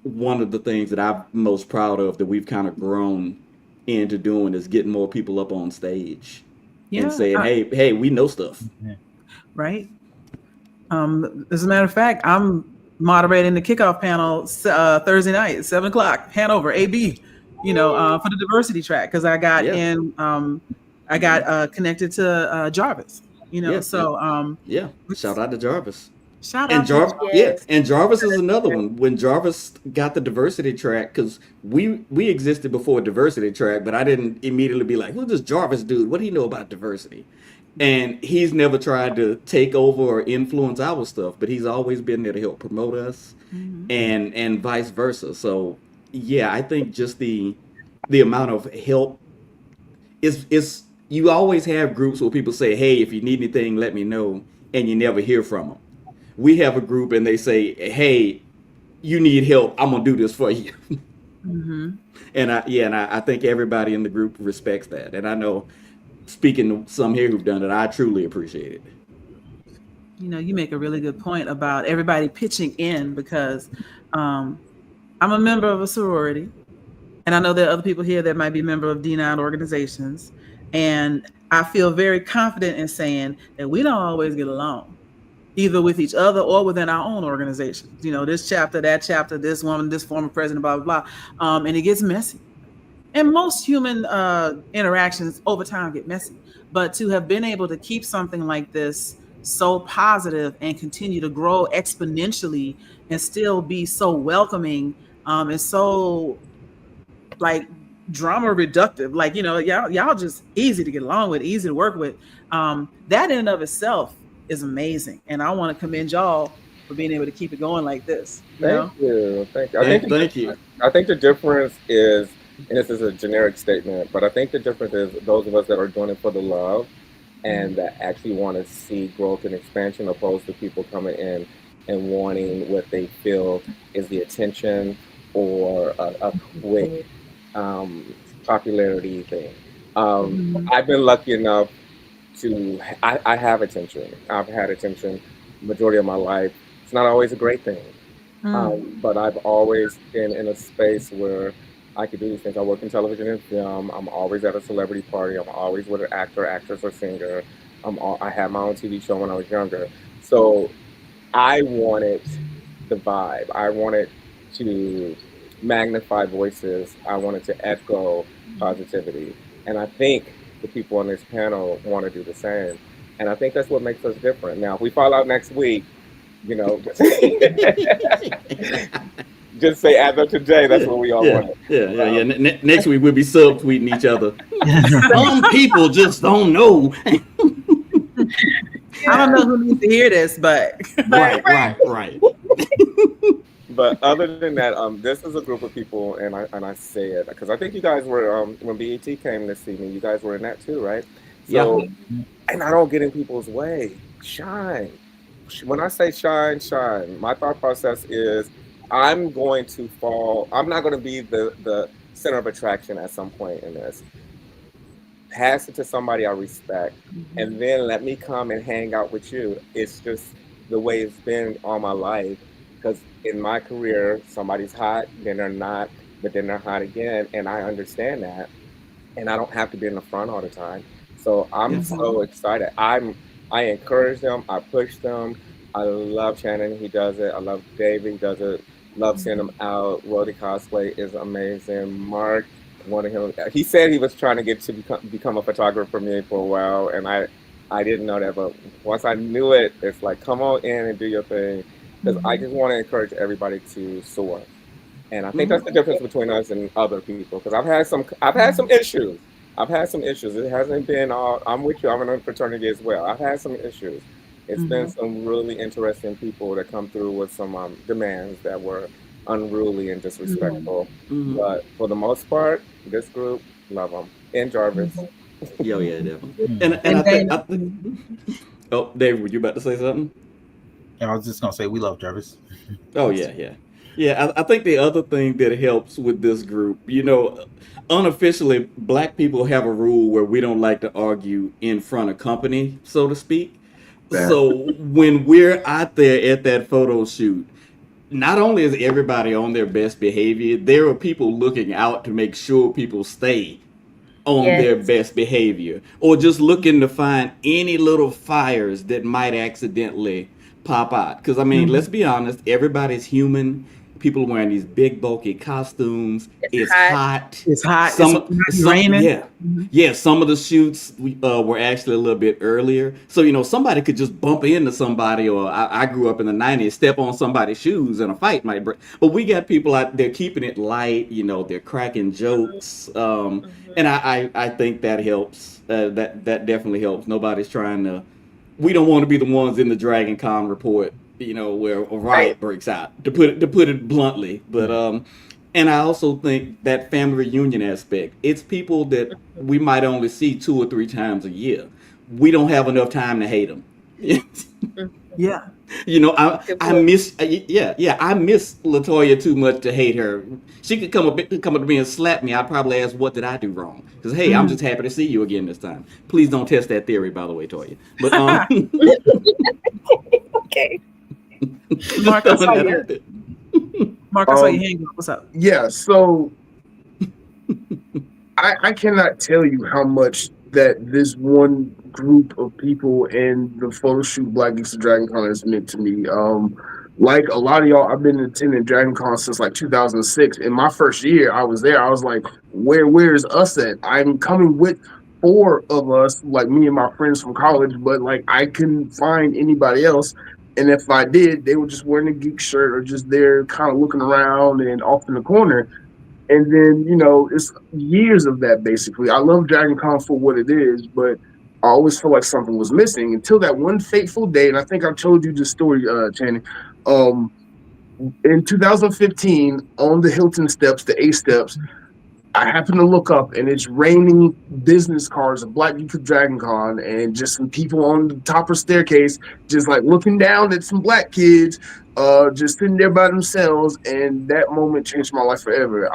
one of the things that I'm most proud of that we've kind of grown into doing is getting more people up on stage and saying, hey, we know stuff. Right. As a matter of fact, I'm moderating the kickoff panel Thursday night at 7:00, Hanover, AB, for the diversity track, because I got connected to Jarvis, Shout out to Jarvis. Shout And out Jarvis, to yeah, and Jarvis is another one. When Jarvis got the diversity track, because we existed before diversity track, but I didn't immediately be like, who's this Jarvis dude? What do he know about diversity? And he's never tried to take over or influence our stuff, but he's always been there to help promote us, and vice versa. So yeah, I think just the amount of help is you always have groups where people say, hey, if you need anything, let me know, and you never hear from them. We have a group and they say, hey, you need help, I'm gonna do this for you. And I think everybody in the group respects that. And I know, speaking to some here who've done it, I truly appreciate it. You make a really good point about everybody pitching in, because I'm a member of a sorority, and I know there are other people here that might be a member of D9 organizations, and I feel very confident in saying that we don't always get along, either with each other or within our own organizations. This chapter, that chapter, this woman, this former president, blah, blah, blah. And it gets messy. And most human interactions over time get messy. But to have been able to keep something like this so positive and continue to grow exponentially and still be so welcoming and so drama reductive, y'all just easy to get along with, easy to work with. That in and of itself is amazing, and I want to commend y'all for being able to keep it going like this. Thank you. Thank you. I think the difference is, and this is a generic statement, but I think the difference is those of us that are doing it for the love and that actually want to see growth and expansion, opposed to people coming in and wanting what they feel is the attention or a quick popularity thing. I've been lucky enough I have attention. I've had attention the majority of my life. It's not always a great thing. But I've always been in a space where I could do these things. I work in television and film. I'm always at a celebrity party. I'm always with an actor, actress, or singer. I had my own TV show when I was younger. So I wanted the vibe. I wanted to magnify voices. I wanted to echo positivity. And I think the people on this panel want to do the same. And I think that's what makes us different. Now, if we fall out next week, you know, just say as of today, that's what we all wanted. Yeah. Next week we'll be subtweeting each other. Some people just don't know. I don't know who needs to hear this, but right. But other than that, this is a group of people, and I say it because I think you guys were when BET came to see me, you guys were in that too, right? So, and I don't get in people's way. Shine. When I say shine, shine. My thought process is, I'm going to fall. I'm not going to be the center of attraction at some point in this. Pass it to somebody I respect, and then let me come and hang out with you. It's just the way it's been all my life. Because in my career, somebody's hot, then they're not, but then they're hot again, and I understand that, and I don't have to be in the front all the time. So I'm so excited. I encourage them. I push them. I love Shannon. He does it. I love David. He does it. Love seeing him out. Rody Cosplay is amazing. Mark, one of him. He said he was trying to get to become a photographer for me for a while, and I didn't know that. But once I knew it, it's like, come on in and do your thing. Because I just want to encourage everybody to soar, and I think that's the difference between us and other people. Because I've had some issues. It hasn't been all. I'm with you. I'm in a fraternity as well. I've had some issues. It's been some really interesting people that come through with some demands that were unruly and disrespectful. But for the most part, this group, love them. And Jarvis. Yeah, definitely. And I think. Oh, Dave, were you about to say something? I was just gonna say we love Jarvis. Oh yeah. I think the other thing that helps with this group, unofficially, Black people have a rule where we don't like to argue in front of company, so to speak. So when we're out there at that photo shoot, not only is everybody on their best behavior, there are people looking out to make sure people stay on their best behavior, or just looking to find any little fires that might accidentally pop out. Because I mean, let's be honest, everybody's human. People wearing these big bulky costumes. It's hot. It's hot. It's raining. Yeah. Some of the shoots were actually a little bit earlier, so somebody could just bump into somebody. Or I grew up in the '90s, step on somebody's shoes and a fight might break. But we got people out there keeping it light. They're cracking jokes, and I think that helps. That definitely helps. Nobody's trying to. We don't want to be the ones in the Dragon Con report, where a riot breaks out, to put it bluntly. But and I also think that family reunion aspect, it's people that we might only see 2 or 3 times a year. We don't have enough time to hate them. Yeah. I miss Latoya too much to hate her. She could come up to me and slap me. I'd probably ask, what did I do wrong? Because hey, I'm just happy to see you again this time. Please don't test that theory, by the way, Toya. But okay. Marcus, I saw you hanging. What's up? Yeah, so I cannot tell you how much that this one group of people and the photo shoot Black Geeks of Dragon Con has meant to me. Like a lot of y'all, I've been attending Dragon Con since like 2006. In my first year, I was there. I was like, where's us at? I'm coming with 4 of us, like me and my friends from college, but like I couldn't find anybody else. And if I did, they were just wearing a geek shirt or just there kind of looking around and off in the corner. And then, it's years of that, basically. I love Dragon Con for what it is, but I always feel like something was missing until that one fateful day. And I think I told you this story, Channing. In 2015, on the Hilton steps, the A steps, I happen to look up and it's raining business cards of Black Geeks of Dragon Con and just some people on the top of the staircase just like looking down at some Black kids just sitting there by themselves. And that moment changed my life forever.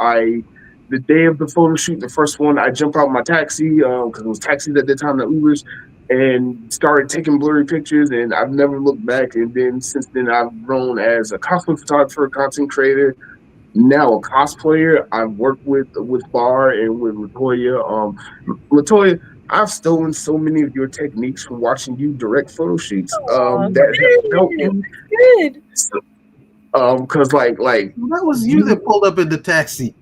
The day of the photo shoot, the first one, I jump out my taxi because it was taxis at that time, not Ubers. and started taking blurry pictures, and I've never looked back. And then since then, I've grown as a cosplay photographer, content creator, now a cosplayer. I've worked with Barr and with Latoya. Latoya, I've stolen so many of your techniques from watching you direct photo shoots. Aw, That have helped me. good. Because like That was you that pulled up in the taxi.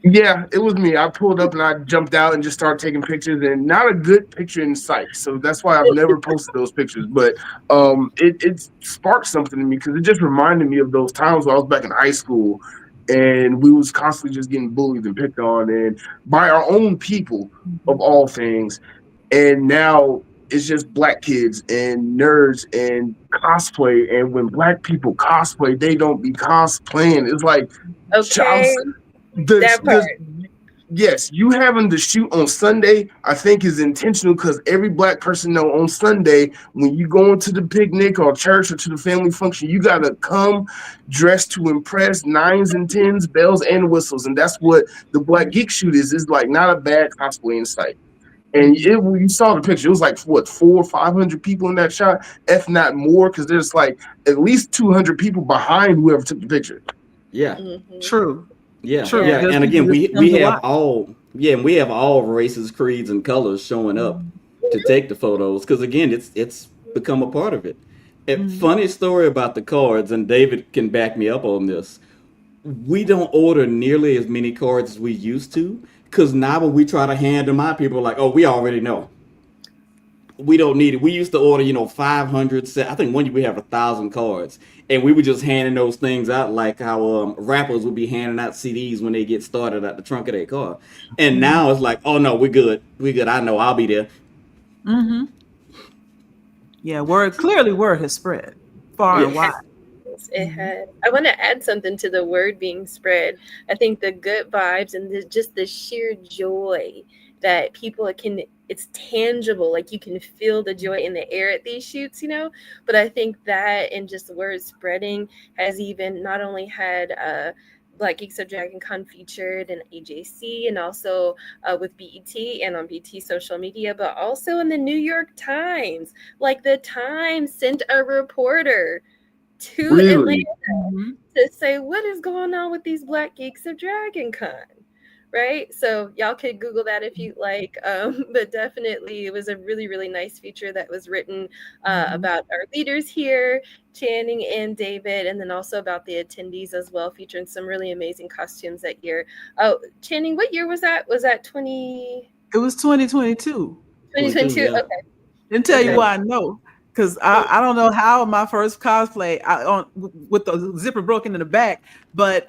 yeah, it was me. I pulled up and I jumped out and just started taking pictures, and not a good picture in sight. So that's why I've never posted those pictures. But it sparked something in me because it just reminded me of those times when I was back in high school, and we was constantly just getting bullied and picked on, and by our own people of all things. And now it's just black kids and nerds and cosplay. And when black people cosplay, they don't be cosplaying. It's like Okay, that part. Yes, you having to shoot on Sunday, I think is intentional because every black person know on Sunday when you go into the picnic or church or to the family function, you gotta come dressed to impress, nines and tens, bells and whistles, and that's what the Black Geek shoot is. It's like not a bad cosplay in sight. And when you saw the picture, it was like what 400 or 500 people in that shot, if not more, because there's like at least 200 people behind whoever took the picture. Yeah. True. Yeah, True. yeah, There's and again, people we that have watch. we have all races, creeds, and colors showing up to take the photos because again, it's become a part of it. And funny story about the cards, and David can back me up on this. We don't order nearly as many cards as we used to because now when we try to hand them out, people are like, "Oh, we already know. We don't need it." We used to order, 500. I think one year we have 1,000 cards, and we were just handing those things out like how rappers would be handing out CDs when they get started at the trunk of their car. And now it's like, oh no, we're good. I know, I'll be there. Yeah, word has spread far and wide. It had. I want to add something to the word being spread. I think the good vibes and just the sheer joy that people it's tangible, like you can feel the joy in the air at these shoots, but I think that and just the word spreading has even not only had Black Geeks of Dragon Con featured in AJC and also with BET and on BET social media, but also in the New York Times. Like the Times sent a reporter to Atlanta to say what is going on with these Black Geeks of Dragon Con. Right, so y'all could Google that if you like, but definitely it was a really, really nice feature that was written about our leaders here, Channing and David, and then also about the attendees as well, featuring some really amazing costumes that year. Oh, Channing, what year was that? Was that 20? It was 2022. 2022. Yeah. Okay. Didn't tell you why I know. Because I don't know how my first cosplay with the zipper broken in the back, but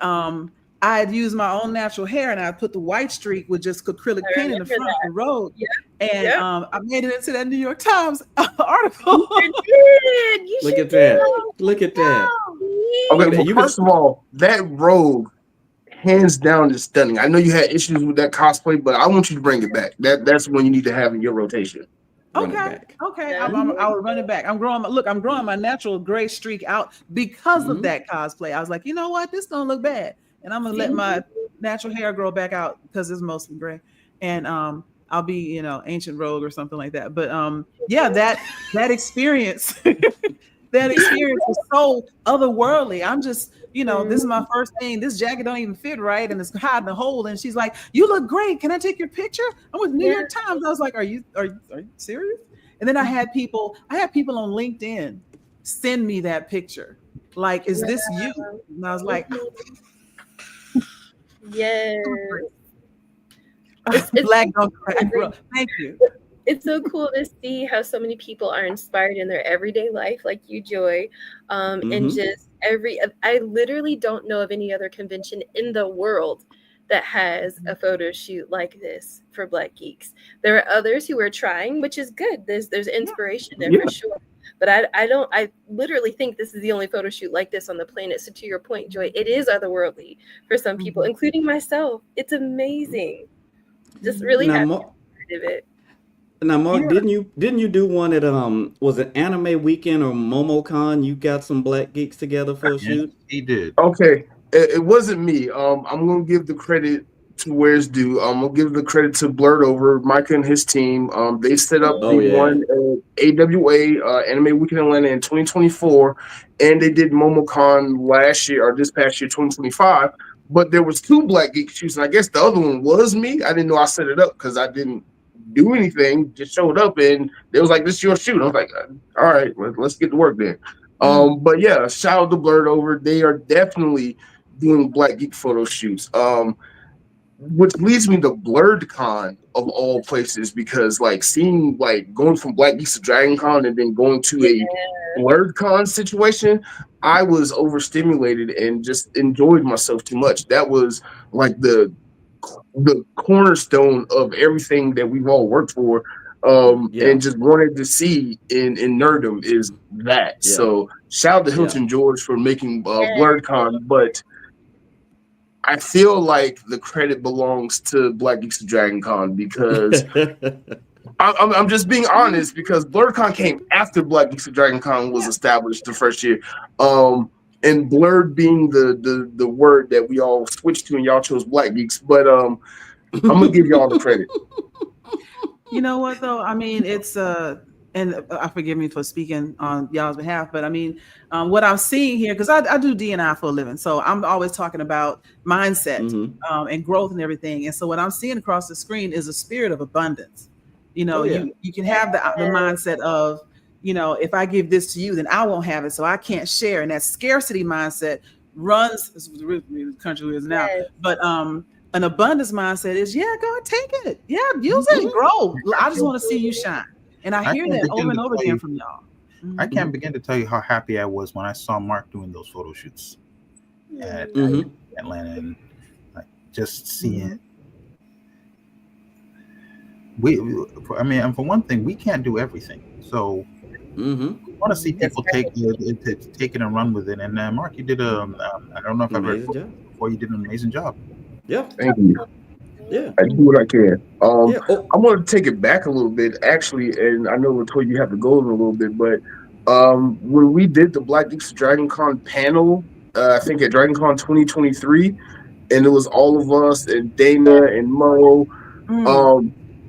I had used my own natural hair and I put the white streak with just acrylic paint in the front of the road. Yeah. And I made it into that New York Times article. You did. Look at that. Look at that. Okay, well, first of all, that robe, hands down, is stunning. I know you had issues with that cosplay, but I want you to bring it back. That's one you need to have in your rotation. Okay. I'll run it back. I'm growing my natural gray streak out because of that cosplay. I was like, you know what? This don't look bad. And I'm gonna let my natural hair grow back out because it's mostly gray. And I'll be, ancient rogue or something like that. But that experience, was so otherworldly. I'm just, this is my first thing. This jacket don't even fit right, and it's hiding a hole. And she's like, "You look great. Can I take your picture?" I'm with New York Times. I was like, "Are you serious?" And then I had people on LinkedIn send me that picture. Like, is this you? And I was like, yes. Black don't crack. Thank you. It's so cool to see how so many people are inspired in their everyday life, like you, Joy, and just I literally don't know of any other convention in the world that has a photo shoot like this for Black Geeks. There are others who are trying, which is good. There's inspiration there for sure. But I literally think this is the only photo shoot like this on the planet. So to your point, Joy, it is otherworldly for some people, including myself. It's amazing. Just really happy to be part of it. Now, Mark, didn't you do one at was it Anime Weekend or MomoCon? You got some Black Geeks together for a shoot. He did. Okay, it wasn't me. I'm gonna give the credit to where it's due. I'll give the credit to Blerd over Micah and his team. They set up Oh, the yeah. one AWA Anime Weekend Atlanta in 2024, and they did MomoCon last year or this past year, 2025. But there was 2 Black Geek shoots, and I guess the other one was me. I didn't know I set it up because I didn't do anything. Just showed up, and they was like, "This is your shoot." I was like, "All right, let's get to work then." But yeah, shout out to Blerd over. They are definitely doing Black Geek photo shoots. Which leads me to BlerdCon of all places, because like seeing like going from Black Geeks to Dragon Con and then going to a BlerdCon situation, I was overstimulated and just enjoyed myself too much. That was like the cornerstone of everything that we've all worked for. And just wanted to see in nerdom is that. Yeah. So shout out to Hilton George for making BlerdCon, but I feel like the credit belongs to Black Geeks to Dragon Con, because I'm just being honest, because BlerdCon came after Black Geeks to Dragon Con was established the first year. And Blerd being the word that we all switched to, and y'all chose Black Geeks. But I'm gonna give y'all the credit. You know what though? I mean, it's and forgive me for speaking on y'all's behalf, but I mean, what I'm seeing here, because I do D&I for a living, so I'm always talking about mindset and growth and everything. And so what I'm seeing across the screen is a spirit of abundance. You know, you can have the mindset of, you know, if I give this to you, then I won't have it, so I can't share. And that scarcity mindset runs the country we is now, but an abundance mindset is, yeah, go and take it, use it and grow. I just want to see you shine. And I hear that over and over again from y'all. I can't begin to tell you how happy I was when I saw Mark doing those photo shoots at Atlanta, and like just seeing. I mean, and for one thing, we can't do everything, so we want to see people take it and run with it. And Mark, you did I don't know if I've heard before. You did an amazing job. Yeah, thank you. Yeah, I do what I can. I want to take it back a little bit, actually, and I know Latoya, you have to go in a little bit, but when we did the Black Geeks Dragon Con panel, I think at Dragon Con 2023, and it was all of us and Dana and Mo.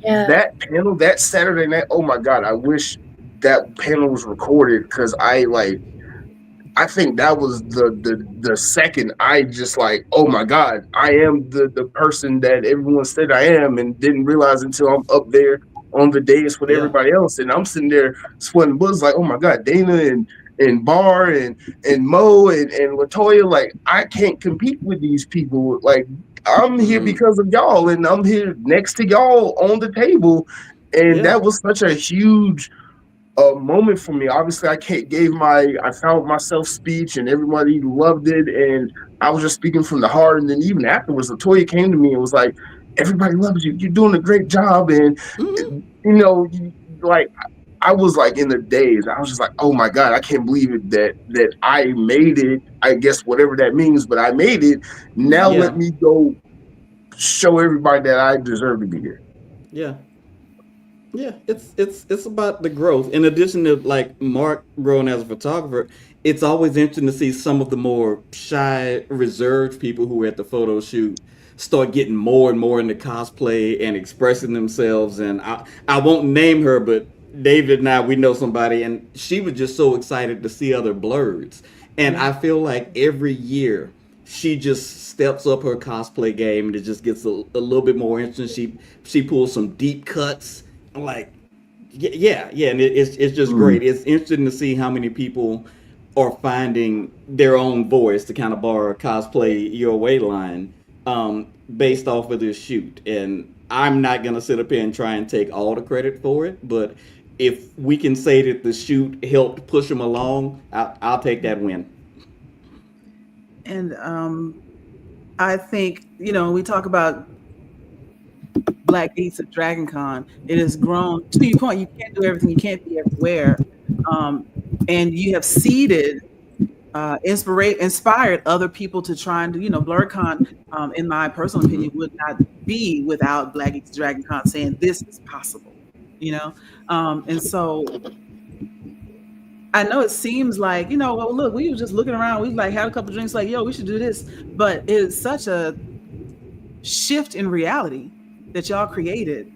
That panel that Saturday night, oh my God, I wish that panel was recorded, because I think that was the second I just like, oh my God, I am the person that everyone said I am, and didn't realize until I'm up there on the dais with everybody else, and I'm sitting there sweating bullets like, oh my God, Dana and Barr and Mo and Latoya, like I can't compete with these people. Like I'm here because of y'all, and I'm here next to y'all on the table, and that was such a huge moment for me. Obviously, I found myself speech, and everybody loved it, and I was just speaking from the heart. And then even afterwards, Latoya came to me and was like, "Everybody loves you. You're doing a great job." And you know, like I was like in the daze. I was just like, "Oh my God, I can't believe it that I made it." I guess whatever that means, but I made it. Now let me go show everybody that I deserve to be here. Yeah, it's about the growth. In addition to like Mark growing as a photographer, it's always interesting to see some of the more shy, reserved people who are at the photo shoot start getting more and more into cosplay and expressing themselves. And I won't name her, but David and I, we know somebody, and she was just so excited to see other Blerds. And I feel like every year she just steps up her cosplay game, and it just gets a little bit more interesting. She pulls some deep cuts. I'm like, yeah, and it's just great. It's interesting to see how many people are finding their own voice, to kind of borrow a cosplay your way line, based off of this shoot. And I'm not gonna sit up here and try and take all the credit for it, but if we can say that the shoot helped push them along, I'll take that win. And I think, you know, we talk about Black Geeks at Dragon Con, it has grown to your point. You can't do everything, you can't be everywhere, and you have seeded, inspired other people to try and do. You know, BlerdCon, in my personal opinion, would not be without Black Geeks at Dragon Con saying this is possible. You know, and so I know it seems like, you know, well, look, we were just looking around, we like had a couple drinks, like, yo, we should do this, but it's such a shift in reality that y'all created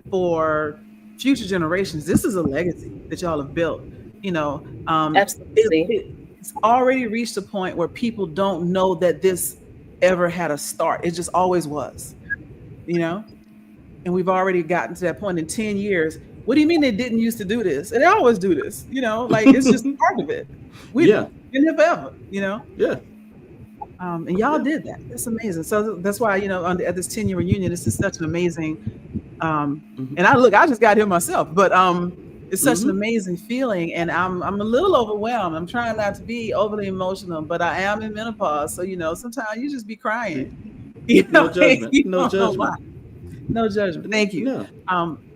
for future generations. This is a legacy that y'all have built. Absolutely. It's already reached a point where people don't know that this ever had a start. It just always was, and we've already gotten to that point in 10 years. What do you mean they didn't used to do this? And they always do this, like it's just part of it. We've been here forever, Yeah. And y'all did that. That's amazing. So that's why, at this 10-year reunion, this is such an amazing, and I just got here myself, but it's such an amazing feeling, and I'm a little overwhelmed. I'm trying not to be overly emotional, but I am in menopause, so sometimes you just be crying. No judgment. No judgment. No judgment. Thank you. No.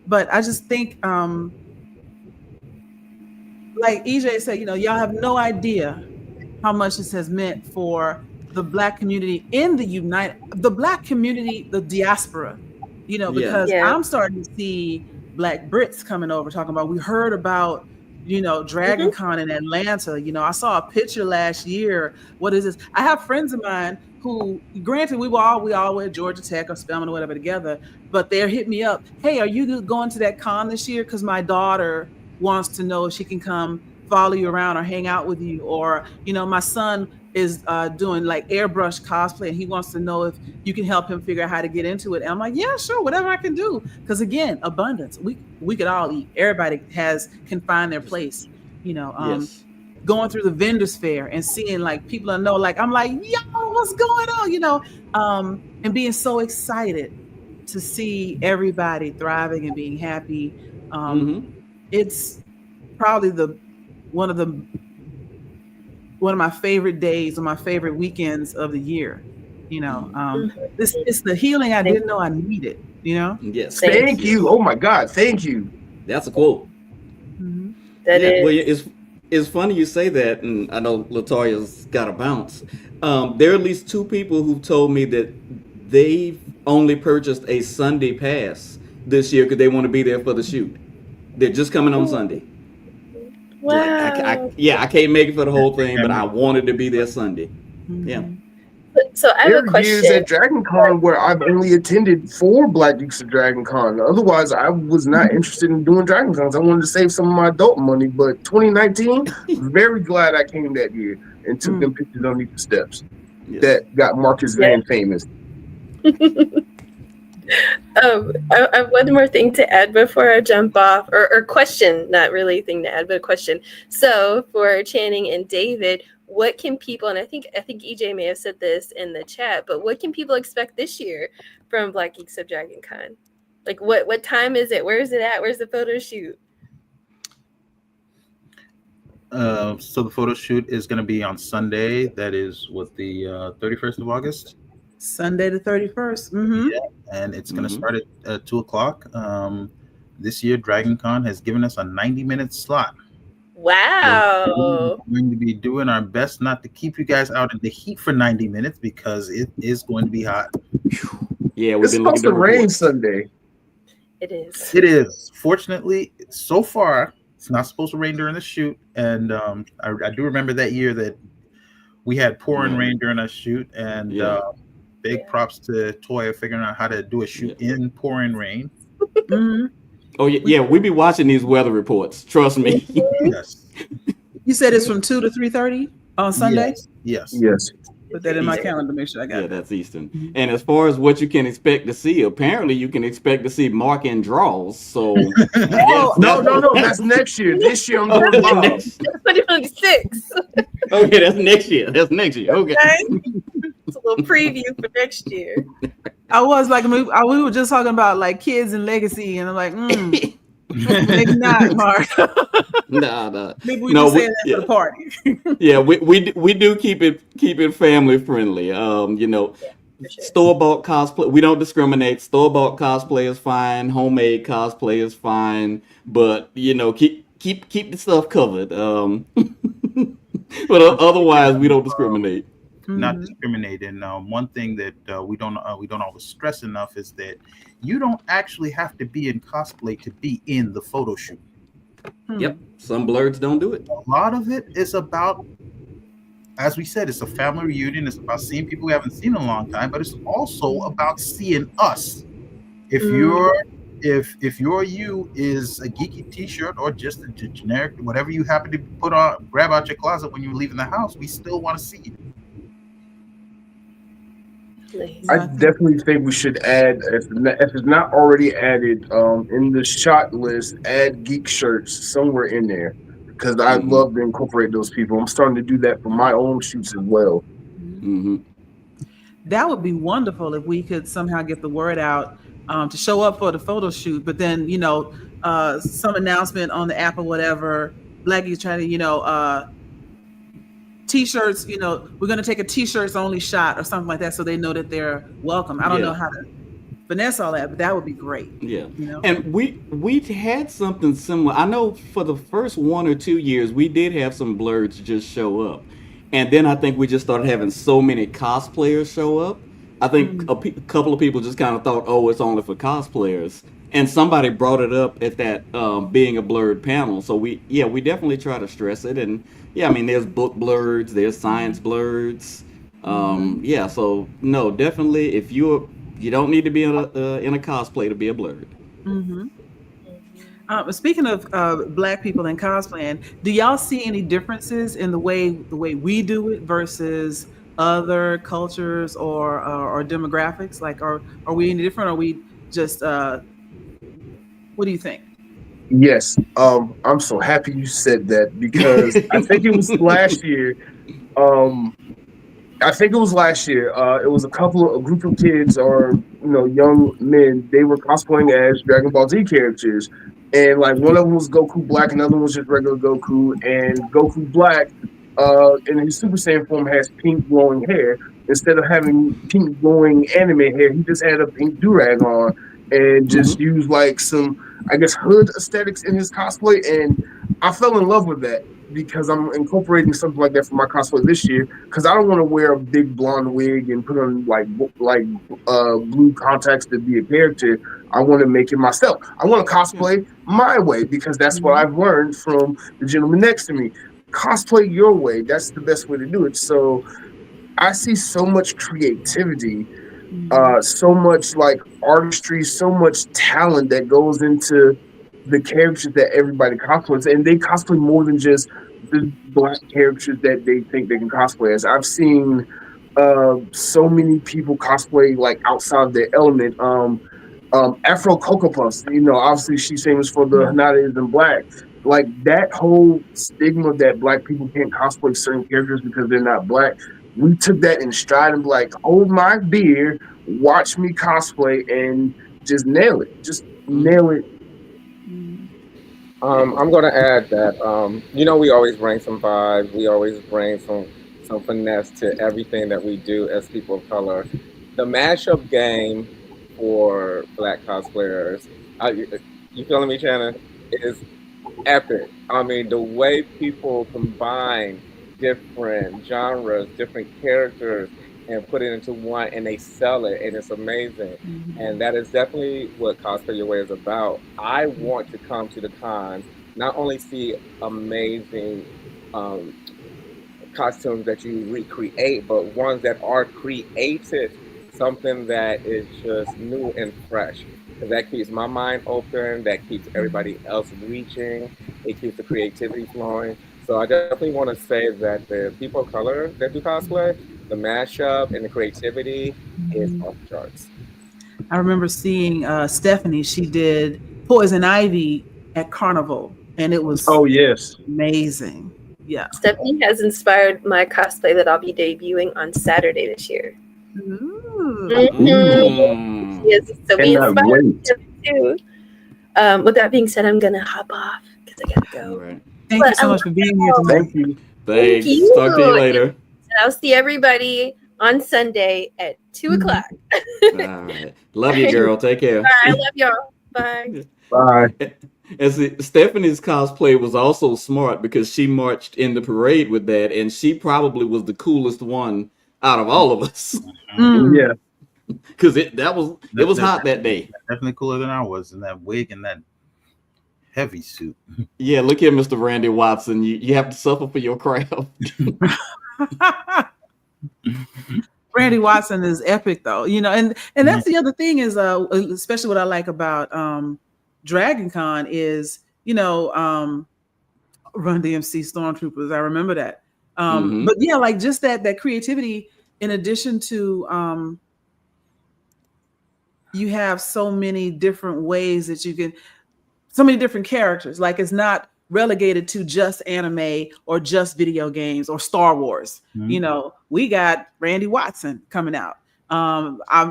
But I just think, like EJ said, y'all have no idea how much this has meant for the Black community in the Black community, the diaspora, because I'm starting to see Black Brits coming over talking about, we heard about, Dragon Con in Atlanta. I saw a picture last year. What is this? I have friends of mine who, granted, we all went Georgia Tech or Spelman or whatever together, but they're hitting me up. Hey, are you going to that con this year? Because my daughter wants to know if she can come follow you around or hang out with you. Or, my son is doing like airbrush cosplay, and he wants to know if you can help him figure out how to get into it. And I'm like, yeah, sure, whatever I can do. Because again, abundance. We could all eat. Everybody can find their place. Going through the vendors fair and seeing like people I know, like I'm like, yo, what's going on? And being so excited to see everybody thriving and being happy. It's probably one of my favorite days or my favorite weekends of the year. It's the healing I didn't know I needed. Yes. Thank you. Oh my God. Thank you. That's a quote. That is. Well, it's funny you say that, and I know Latoya's got a bounce. There are at least 2 people who've told me that they've only purchased a Sunday pass this year because they want to be there for the shoot. They're just coming on Sunday. Wow. I can't make it for the whole thing, but I wanted to be there Sunday. Yeah. So I have There a are question. years at Dragon Con where I've only attended for Black Geeks of Dragon Con. Otherwise, I was not interested in doing Dragon Cons. I wanted to save some of my adult money. But 2019, very glad I came that year and took them pictures underneath the steps that got Marcus Van famous. I have one more thing to add before I jump off, or question, not really a thing to add, but a question. So for Channing and David, what can people, and I think EJ may have said this in the chat, but what can people expect this year from Black Geeks of Dragon Con? Like what time is it? Where is it at? Where's the photo shoot? So the photo shoot is going to be on Sunday. That is the 31st of August. Sunday the 31st. Yeah, and it's going to start at 2:00. This year, Dragon Con has given us a 90-minute slot. Wow. We're going to be doing our best not to keep you guys out in the heat for 90 minutes because it is going to be hot. Yeah, It's supposed to rain Sunday. It is. It is. Fortunately, so far, it's not supposed to rain during the shoot. And I do remember that year that we had pouring rain during our shoot. And big props to Toya figuring out how to do a shoot in pouring rain. Oh yeah, we be watching these weather reports. Trust me. Yes. You said it's from 2 to 3:30 on Sunday? Yes. Put that in my calendar, make sure I got it. Yeah, that's Eastern. And as far as what you can expect to see, apparently you can expect to see mark and draws. So No, that's next year. This year I'm going live. 2026. Okay, that's next year. Okay. It's a little preview for next year. I was like, we were just talking about like kids and legacy, and I'm like, maybe not, Mark. Nah. Maybe we just say that for the party. Yeah, we do keep it family friendly. Store-bought cosplay, we don't discriminate. Store-bought cosplay is fine. Homemade cosplay is fine. But keep the stuff covered. But otherwise, we don't discriminate. Not discriminate. And one thing that we don't always stress enough is that you don't actually have to be in cosplay to be in the photo shoot. Yep, some blerds don't do it. A lot of it is about as we said, it's a family reunion. It's about seeing people we haven't seen in a long time, but it's also about seeing us. If your you is a geeky T-shirt or just a generic whatever you happen to put on, grab out your closet when you're leaving the house, we still want to see you. Nice. I definitely think we should add, if it's not already added, in the shot list, add geek shirts somewhere in there, because I'd love to incorporate those people. I'm starting to do that for my own shoots as well. Mm-hmm. That would be wonderful if we could somehow get the word out to show up for the photo shoot, but then some announcement on the app or whatever. Blackie's trying to T-shirts. We're going to take a T-shirts only shot or something like that, so they know that they're welcome. I don't know how to finesse all that, but that would be great. Yeah. And we had something similar. I know for the first 1 or 2 years we did have some blurs just show up, and then I think we just started having so many cosplayers show up. I think a couple of people just kind of thought, oh, it's only for cosplayers, and somebody brought it up at that being a blurred panel. So we definitely try to stress it. And I mean, there's book blurs, there's science blurs. So no, definitely, if you don't need to be in a cosplay to be a blerd. Speaking of Black people and cosplaying, do y'all see any differences in the way we do it versus other cultures or demographics? Like, are we any different? Or are we just what do you think? Yes, I'm so happy you said that, because I think it was last year. It was a group of kids, or young men. They were cosplaying as Dragon Ball Z characters, and like one of them was Goku Black, another one was just regular Goku, and Goku Black, in his Super Saiyan form, has pink glowing hair. Instead of having pink glowing anime hair, he just had a pink durag on, and just used like some, I guess, hood aesthetics in his cosplay, and I fell in love with that, because I'm incorporating something like that for my cosplay this year, because I don't want to wear a big blonde wig and put on like blue contacts to be a character. I want to make it myself. I want to cosplay my way, because that's what I've learned from the gentleman next to me. Cosplay your way. That's the best way to do it. So I see so much creativity, so much like artistry, so much talent that goes into the characters that everybody cosplays, and they cosplay more than just the Black characters that they think they can cosplay as. I've seen so many people cosplay like outside of their element. Afro Cocoa Puffs, obviously she's famous for the Hanadas in Black. Like that whole stigma that Black people can't cosplay certain characters because they're not Black. We took that in stride and be like, hold my beer, watch me cosplay, and just nail it. Just nail it. I'm going to add that, we always bring some vibe. We always bring some finesse to everything that we do as people of color. The mashup game for Black cosplayers, you feeling me, Shannon, is epic. I mean, the way people combine different genres, different characters, and put it into one, and they sell it, and it's amazing. And that is definitely what Cosplay Your Way is about. I want to come to the cons, not only see amazing costumes that you recreate, but ones that are created, something that is just new and fresh. Because that keeps my mind open, that keeps everybody else reaching, it keeps the creativity flowing. So I definitely want to say that the people of color that do cosplay, the mashup and the creativity is off the charts. I remember seeing Stephanie. She did Poison Ivy at Carnival, and it was amazing. Yeah, Stephanie has inspired my cosplay that I'll be debuting on Saturday this year. Yes, so we inspired too. With that being said, I'm gonna hop off because I gotta go. Right. Thank you so much for being here tonight. Thank you. Thanks. Thank you. Talk to you later. I'll see everybody on Sunday at 2:00. All right. Love you, girl. Take care. Bye. I love y'all. Bye. Bye. And Stephanie's cosplay was also smart because she marched in the parade with that, and she probably was the coolest one out of all of us. Yeah. Because it was hot that day. Definitely cooler than I was in that wig and that heavy suit. Yeah, look here, Mr. Randy Watson. You have to suffer for your craft. Randy Watson is epic, though, and that's the other thing is, especially what I like about Dragon Con is, Run DMC Stormtroopers. I remember that. But yeah, like just that creativity, in addition to you have so many different ways that you can, so many different characters. Like it's not relegated to just anime or just video games or Star Wars. We got Randy Watson coming out.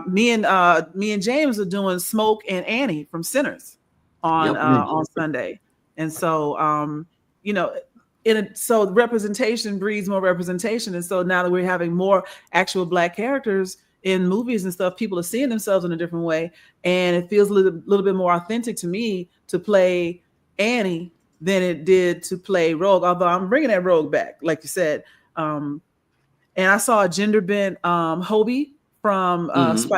Me and James are doing Smoke and Annie from Sinners on Sunday, and so so representation breeds more representation, and so now that we're having more actual Black characters in movies and stuff, people are seeing themselves in a different way, and it feels a little bit more authentic to me to play Annie than it did to play Rogue, although I'm bringing that Rogue back, like you said. And I saw a gender bent Hobie from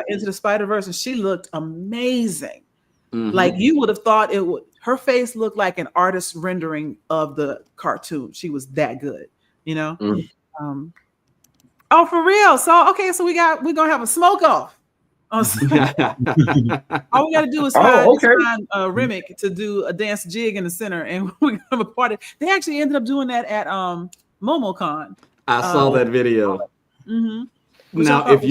Into the Spider-Verse, and she looked amazing. Like you would have thought her face looked like an artist rendering of the cartoon. She was that good, Oh, for real? So okay, so we're gonna have a smoke off. All we gotta do is find Remick to do a dance jig in the center, and we're gonna have a party. They actually ended up doing that at MomoCon. I saw that video. Now, if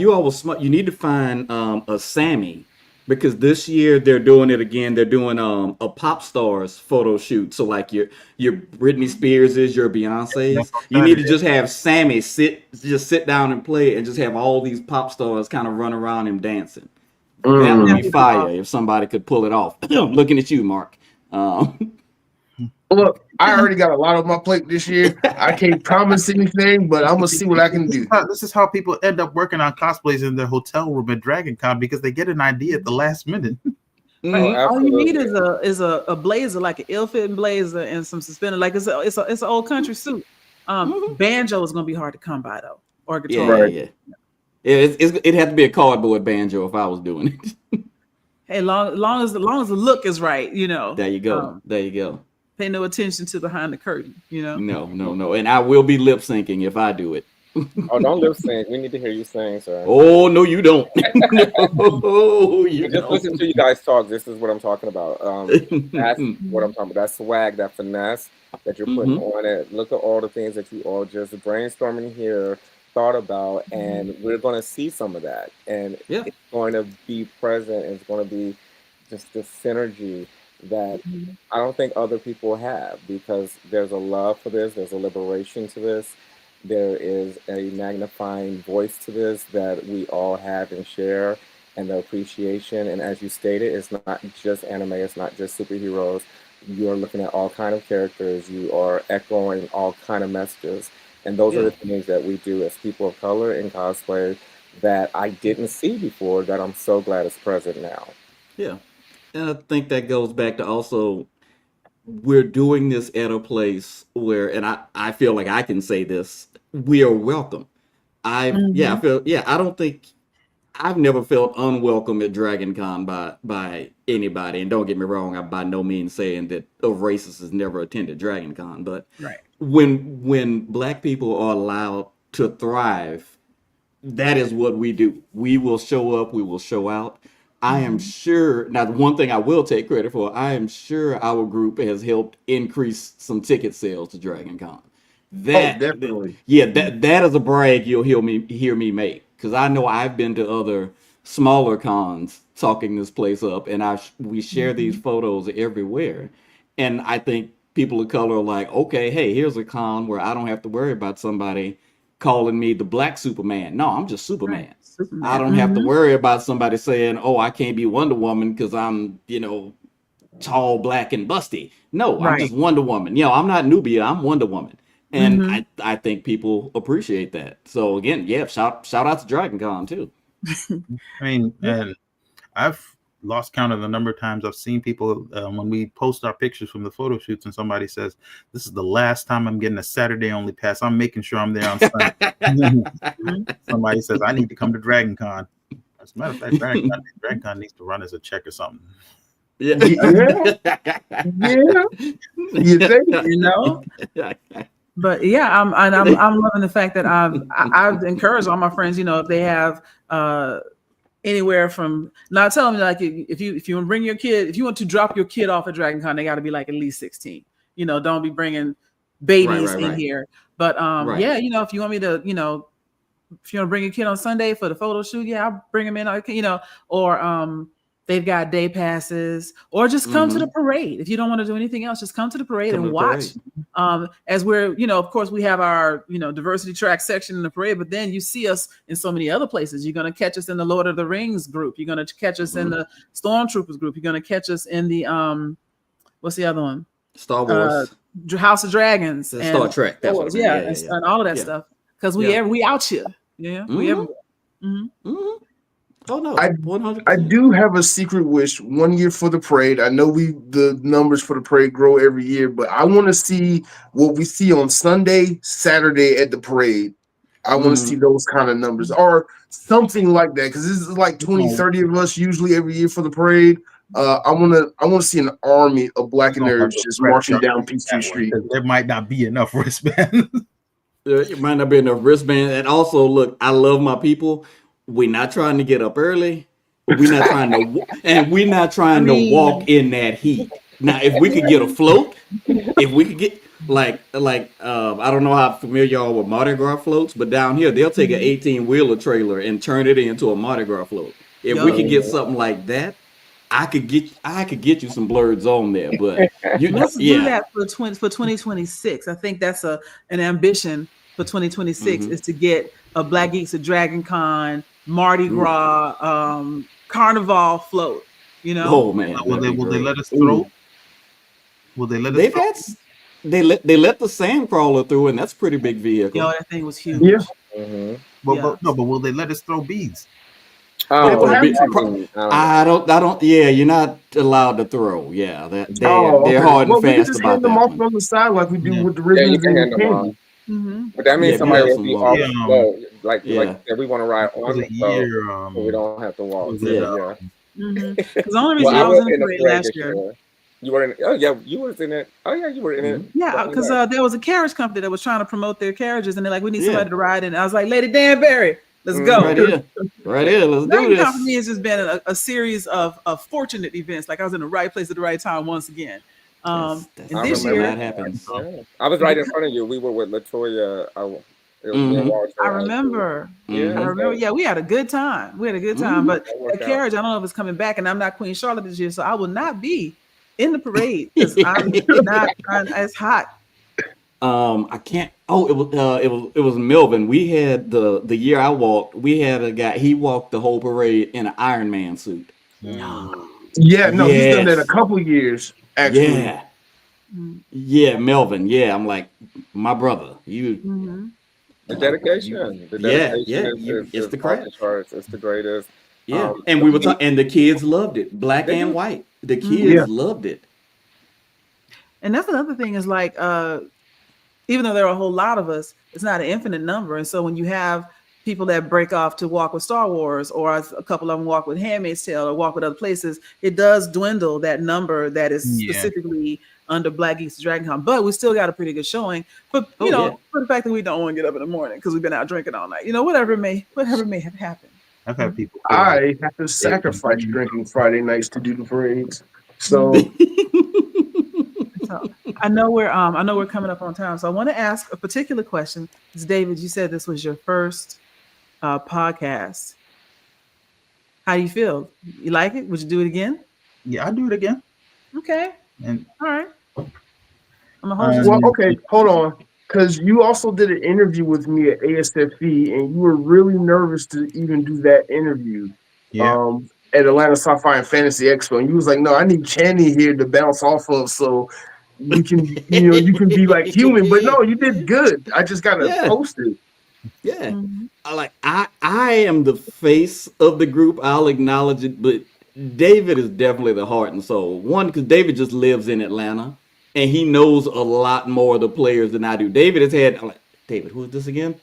you all was smart, you need to find a Sammy, because this year they're doing it again. They're doing a pop stars photo shoot. So like your Britney Spearses, your Beyonces. You need to just have Sammy sit down and play, and just have all these pop stars kind of run around him dancing. That would be fire if somebody could pull it off. Looking at you, Mark. Look, I already got a lot on my plate this year. I can't promise anything, but I'm gonna see what I can do. This is how people end up working on cosplays in their hotel room at Dragon Con, because they get an idea at the last minute. All you need is a blazer, like an ill-fitting blazer and some suspender. Like it's an old country suit. Banjo is gonna be hard to come by though, or guitar. It'd have to be a cardboard banjo if I was doing it. Hey, long as the look is right, There you go. There you go. Pay no attention to behind the curtain, No. And I will be lip syncing if I do it. Oh, don't lip sync. We need to hear you sing, sir. Oh, no, you don't. No, you just don't. listen to you guys talk. This is what I'm talking about. That's what I'm talking about. That swag, that finesse that you're putting on it. Look at all the things that you all just brainstorming here, thought about, and we're going to see some of that. And it's going to be present. It's going to be just the synergy that I don't think other people have, because there's a love for this, there's a liberation to this, there is a magnifying voice to this that we all have and share, and the appreciation. And as you stated, it's not just anime, it's not just superheroes. You are looking at all kind of characters, you are echoing all kind of messages, and those are the things that we do as people of color in cosplay that I didn't see before, that I'm so glad is present now. Yeah. And I think that goes back to also, we're doing this at a place where, and I feel like I can say this, we are welcome. I don't think, I've never felt unwelcome at Dragon Con by anybody. And don't get me wrong, I'm by no means saying that a racist has never attended Dragon Con, but when Black people are allowed to thrive, that is what we do. We will show up, we will show out. I am sure, now the one thing I will take credit for, I am sure our group has helped increase some ticket sales to Dragon Con. That, definitely. That is a brag you'll hear me make, because I know I've been to other smaller cons talking this place up, and we share these photos everywhere. And I think people of color are like, okay, hey, here's a con where I don't have to worry about somebody calling me the Black Superman. No, I'm just Superman. Right. Superman. I don't have to worry about somebody saying, oh, I can't be Wonder Woman because I'm, tall, black, and busty. No, I'm just Wonder Woman. I'm not Nubia, I'm Wonder Woman. And I think people appreciate that. So again, shout out to Dragon Con too. I mean, and I've lost count of the number of times I've seen people when we post our pictures from the photo shoots, and somebody says, this is the last time I'm getting a Saturday only pass. I'm making sure I'm there on Sunday. Somebody says, I need to come to Dragon Con. As a matter of fact, Dragon Con needs to run as a check or something. Yeah. You think, But yeah, I'm loving the fact that I've encouraged all my friends, if they have anywhere from, now tell them, like, if you want to bring your kid, if you want to drop your kid off at Dragon Con, they got to be like at least 16. Don't be bringing babies in here. But yeah, if you want me to, if you want to bring your kid on Sunday for the photo shoot, yeah, I'll bring them in. Or they've got day passes, or just come to the parade. If you don't want to do anything else, just come to the parade and watch. As we're, of course, we have our, diversity track section in the parade, but then you see us in so many other places. You're going to catch us in the Lord of the Rings group. You're going to catch us in the Stormtroopers group. You're going to catch us in the, what's the other one? Star Wars. House of Dragons. And Star Trek. That's what and all of that stuff. Because we out here. Yeah. We everywhere. Oh no! 100%. I do have a secret wish. 1 year for the parade. I know the numbers for the parade grow every year, but I want to see what we see on Sunday, Saturday at the parade. I want to see those kind of numbers or something like that, because this is like 20, 30 of us usually every year for the parade. I want to see an army of black nerds just marching down Peachtree Street. There might not be enough wristbands. It might not be enough wristband. And also, look, I love my people. We're not trying to get up early. We're not trying to walk in that heat. Now, if we could get a float, if we could get like I don't know how familiar y'all with Mardi Gras floats, but down here they'll take an 18-wheeler trailer and turn it into a Mardi Gras float. If we could get something like that, I could get you some Blerds on there. But let's do that for 2026. I think that's an ambition for 2026 is to get a Black Geeks of Dragon Con Mardi Gras carnival float. Oh man, will they let us throw? Will they let us? They let the sand crawler through, and that's a pretty big vehicle. That thing was huge. Yeah. But will they let us throw beads? I don't. Yeah, you're not allowed to throw. Yeah, they're hard and fast just about hand them that. off on the side like we do with the ribbons and the candy. But that means somebody will be off the float. Like if we want to ride on the float, so we don't have to walk. Because the only reason I was in the parade last year. You were in. Oh yeah, you were in it. Oh yeah, you were in it. Yeah, because there was a carriage company that was trying to promote their carriages, and they're like, "We need somebody to ride." And I was like, "Lady Danbury, let's go." Right here. Let's do this. For me, it's just been a series of fortunate events. Like I was in the right place at the right time once again. And this year that happens. I was right in front of you. We were with Latoya. I remember. Yeah, we had a good time. But the carriage, I don't know if it's coming back, and I'm not Queen Charlotte this year, so I will not be in the parade because I'm not as hot. I can't. Oh, it was Melvin. We had the year I walked. We had a guy. He walked the whole parade in an Iron Man suit. He's done that a couple years. Actually. Yeah, Melvin. Yeah, I'm like, my brother. You. The dedication. It's the craft. It's the greatest. Yeah, and we were talking, and the kids loved it, black and white. The kids loved it. And that's another thing is like, even though there are a whole lot of us, it's not an infinite number. And so when you have people that break off to walk with Star Wars, or a couple of them walk with Handmaid's Tale, or walk with other places, it does dwindle that number that is specifically under Black Geeks Dragon Con. But we still got a pretty good showing. But for the fact that we don't want to get up in the morning because we've been out drinking all night, whatever may have happened. I've had people. I have to sacrifice drinking Friday nights to do the parades. So I know we're coming up on time. So I want to ask a particular question. It's David, you said this was your first podcast. How do you feel? You like it? Would you do it again? Yeah, I'll do it again. Okay. And all right. Okay, hold on. Because you also did an interview with me at ASFE, and you were really nervous to even do that interview at Atlanta Sci-Fi and Fantasy Expo. And you was like, no, I need Channing here to bounce off of so we can, you can be like human. But no, you did good. I just got to post it. Yeah. I am the face of the group. I'll acknowledge it. But David is definitely the heart and soul. One, because David just lives in Atlanta. And he knows a lot more of the players than I do. David has had. I'm like, David, who is this again?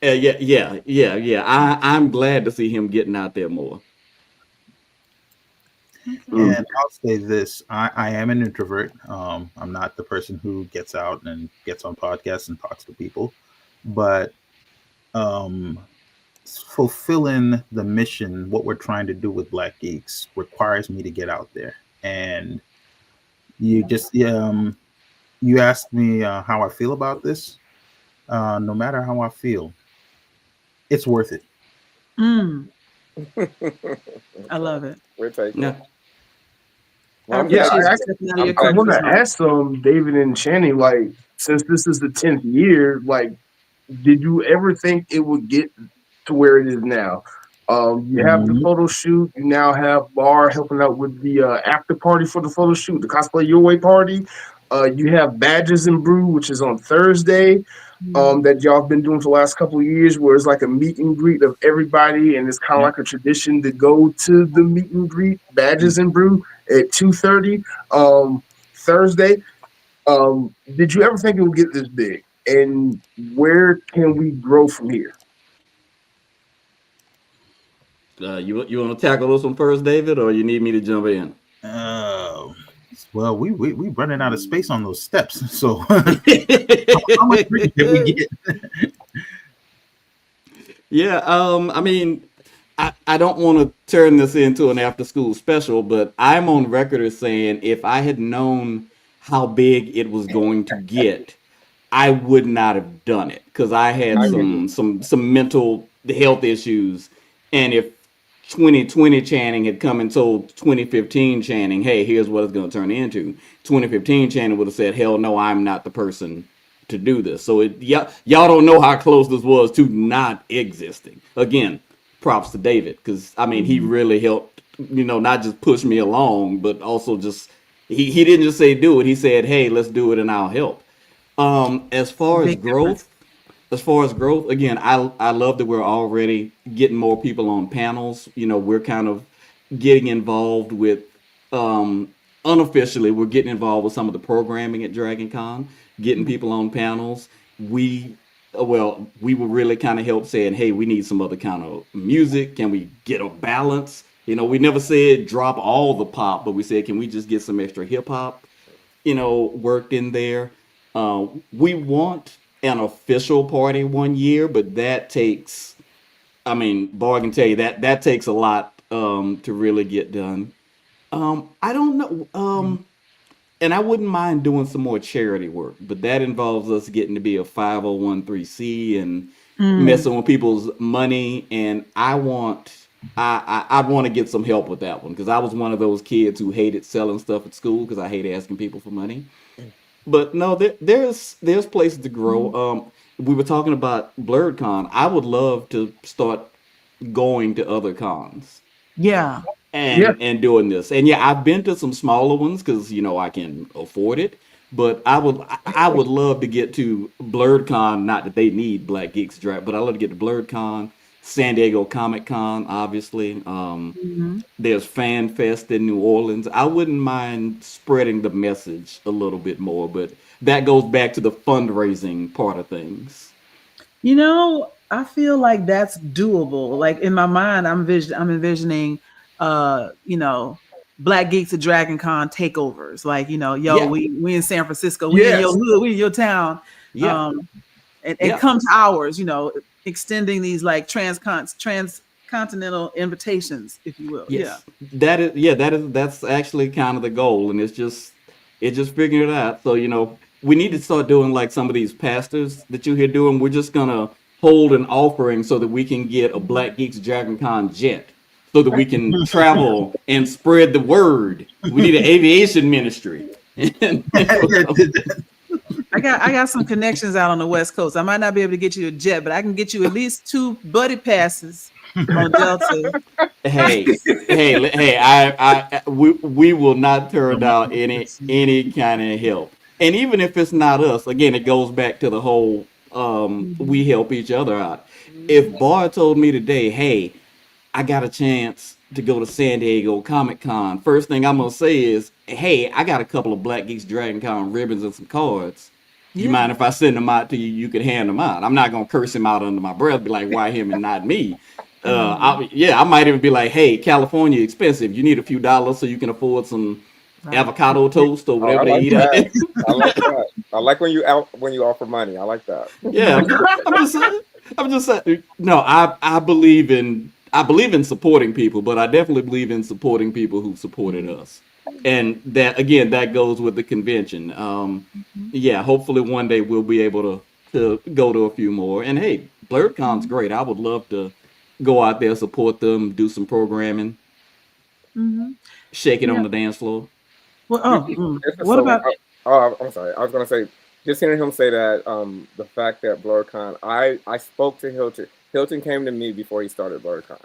I'm glad to see him getting out there more. Mm. And I'll say this: I am an introvert. I'm not the person who gets out and gets on podcasts and talks to people, but um, fulfilling the mission, what we're trying to do with Black Geeks, requires me to get out there. And you just you asked me how I feel about this. No matter how I feel, it's worth it. Mm, I love it. We're taking Yeah. it. I Well, I'm Yeah, appreciate glad. you I stepping out of your I'm I glad. want comfort to zone. ask David and Channing, like, since this is the 10th year, like, did you ever think it would get to where it is now? You have the Mhm. photo shoot. You now have Barr helping out with the after party for the photo shoot, the cosplay your way party. You have Badges and Brew, which is on Thursday. That y'all have been doing for the last couple of years, where it's like a meet and greet of everybody, and it's kind of Yeah. like a tradition to go to the meet and greet, Badges and Brew, at 2:30 Thursday. Did you ever think it would get this big? And where can we grow from here? You want to tackle this one first, David, or you need me to jump in? Uh, well, we running out of space on those steps. So how much bigger can we get? Yeah, I mean, I don't want to turn this into an after school special, but I'm on record as saying if I had known how big it was going to get, I would not have done it because I had I agree with some mental health issues, and if 2020 Channing had come and told 2015 Channing, "Hey, here's what it's going to turn into," 2015 Channing would have said, "Hell no, I'm not the person to do this." So y'all don't know how close this was to not existing. Again, props to David because I mean he really helped. Not just push me along, but also just he didn't just say do it. He said, "Hey, let's do it, and I'll help." As far as Big difference. growth, again, I love that we're already getting more people on panels. We're kind of getting involved with unofficially, we're getting involved with some of the programming at Dragon Con, getting people on panels. We will really kind of help saying, hey, we need some other kind of music. Can we get a balance? We never said drop all the pop, but we said, can we just get some extra hip hop, worked in there? We want an official party one year, but that takes, I mean, Bar can tell you that takes a lot to really get done. I don't know. And I wouldn't mind doing some more charity work, but that involves us getting to be a 501c and Mm, messing with people's money. And I want to get some help with that one because I was one of those kids who hated selling stuff at school because I hate asking people for money. But no, there's places to grow. We were talking about BlerdCon. I would love to start going to other cons yeah. Yeah, and doing this. And yeah, I've been to some smaller ones because I can afford it. But I would love to get to BlerdCon. Not that they need Black Geeks Draft, but I love to get to BlerdCon, San Diego Comic Con, obviously. Mhm. There's Fan Fest in New Orleans. I wouldn't mind spreading the message a little bit more, but that goes back to the fundraising part of things. I feel like that's doable. Like in my mind, I'm envisioning, Black Geeks at Dragon Con takeovers. Like, yo, Yeah, we in San Francisco, we in your yes, hood, we in your town. yeah, Um, and yeah. come to ours, extending these like transcontinental invitations, if you will. Yeah. Yes, that's actually kind of the goal, and it's just figuring it out. So we need to start doing like some of these pastors that you hear doing. We're just gonna hold an offering so that we can get a Black Geeks Dragon Con jet, so that we can travel and spread the word. We need an aviation ministry. I got some connections out on the West Coast. I might not be able to get you a jet, but I can get you at least 2 buddy passes on Delta. Hey, hey! We will not turn down any kind of help, and even if it's not us, again, it goes back to the whole we help each other out. If Bar told me today, hey, I got a chance to go to San Diego Comic Con, first thing I'm gonna say is, hey, I got a couple of Black Geeks Dragon Con ribbons and some cards. You Yeah. mind if I send them out to you? You can hand them out. I'm not gonna curse him out under my breath, be like, why him and not me? I might even be like, hey, California expensive. You need a few dollars so you can afford some avocado toast or Oh, I whatever they like eat out there. that. I like that. I like when you offer money. I like that. Yeah, I'm just saying. I'm just saying. No, I believe in supporting people, but I definitely believe in supporting people who supported us, and that goes with the convention. Yeah, hopefully one day we'll be able to go to a few more. And hey, BlerdCon's great. I would love to go out there, support them, do some programming, shake it on the dance floor. Well, This is what so. about? I'm sorry. I was gonna say, just hearing him say that, the fact that BlerdCon, I spoke to Hilton. Hilton came to me before he started BlerdCon,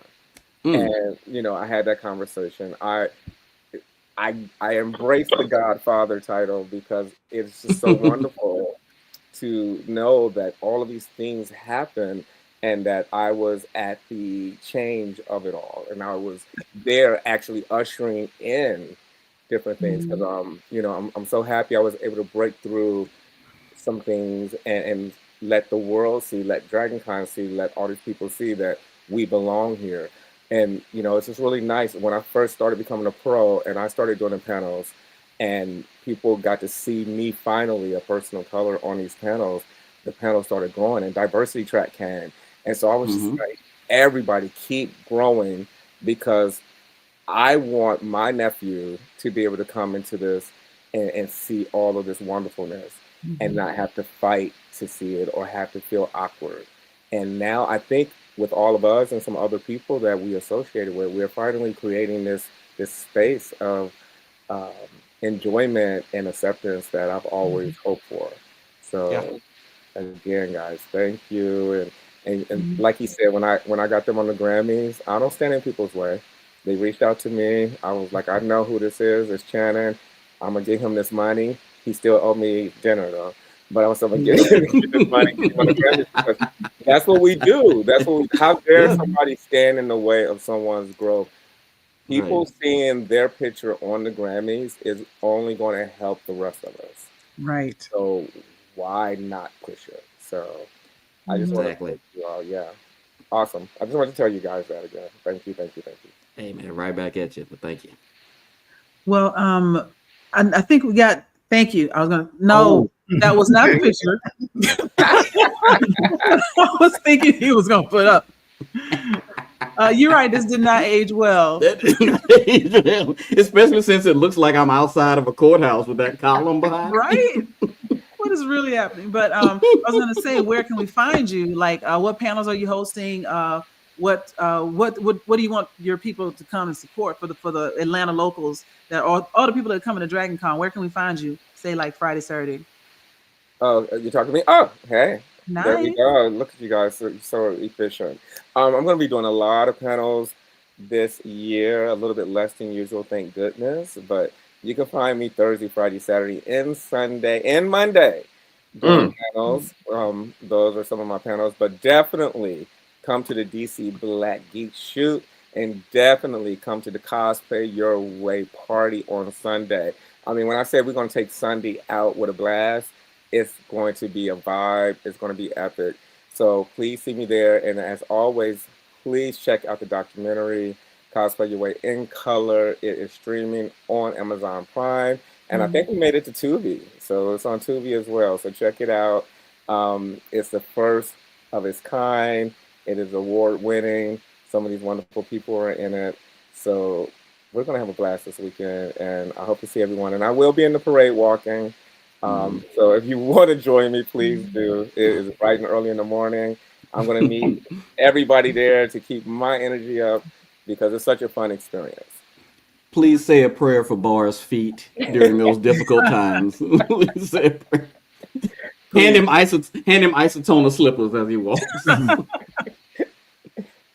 and I had that conversation. I embrace the Godfather title because it's just so wonderful to know that all of these things happen and that I was at the change of it all, and I was there actually ushering in different things because I'm so happy I was able to break through some things and let the world see, let DragonCon see, let all these people see that we belong here. And it's just really nice. When I first started becoming a pro and I started doing the panels, and people got to see me finally, a person of color, on these panels, the panels started growing, and diversity track came. And so I was just like, everybody keep growing, because I want my nephew to be able to come into this and see all of this wonderfulness and not have to fight to see it or have to feel awkward. And now I think with all of us and some other people that we associated with, we're finally creating this space of enjoyment and acceptance that I've always hoped for. So again, guys, thank you. And like he said, when I got them on the Grammys, I don't stand in people's way. They reached out to me. I was like, I know who this is. It's Shannon. I'm gonna give him this money. He still owe me dinner though, but I'm still gonna give him this money. Get him on the Grammys, because that's what we do. How dare somebody stand in the way of someone's growth? People seeing their picture on the Grammys is only going to help the rest of us. Right. So why not push it? So I just want to thank you all. Yeah. Awesome. I just want to tell you guys that again. Thank you. Hey man, right back at you, but thank you. Well, I think we got. Thank you. I was gonna. No, that was not the picture. I was thinking he was gonna put up. You're right. This did not age well. Especially since it looks like I'm outside of a courthouse with that column behind. Right. What is really happening? But I was going to say, where can we find you? Like, what panels are you hosting? What do you want your people to come and support for the Atlanta locals, that all the people that are coming to DragonCon? Where can we find you? Say like Friday, Saturday. Oh, you're talking to me? Oh, hey. Nice. There we go. Look at you guys, so efficient. I'm going to be doing a lot of panels this year, a little bit less than usual, thank goodness. But you can find me Thursday, Friday, Saturday, and Sunday, and Monday doing panels. Those are some of my panels. But definitely come to the DC Black Geek Shoot, and definitely come to the Cosplay Your Way party on Sunday. I mean, when I say we're going to take Sunday out with a blast, it's going to be a vibe. It's going to be epic. So please see me there. And as always, please check out the documentary, Cosplay Your Way in Color. It is streaming on Amazon Prime. And I think we made it to Tubi. So it's on Tubi as well. So check it out. It's the first of its kind. It is award-winning. Some of these wonderful people are in it. So we're going to have a blast this weekend. And I hope to see everyone. And I will be in the parade walking. So if you want to join me, please do. It is bright and early in the morning. I'm going to need everybody there to keep my energy up, because it's such a fun experience. Please say a prayer for Barr's feet during those difficult times. Please say a prayer. Hand him isotona slippers as he walks.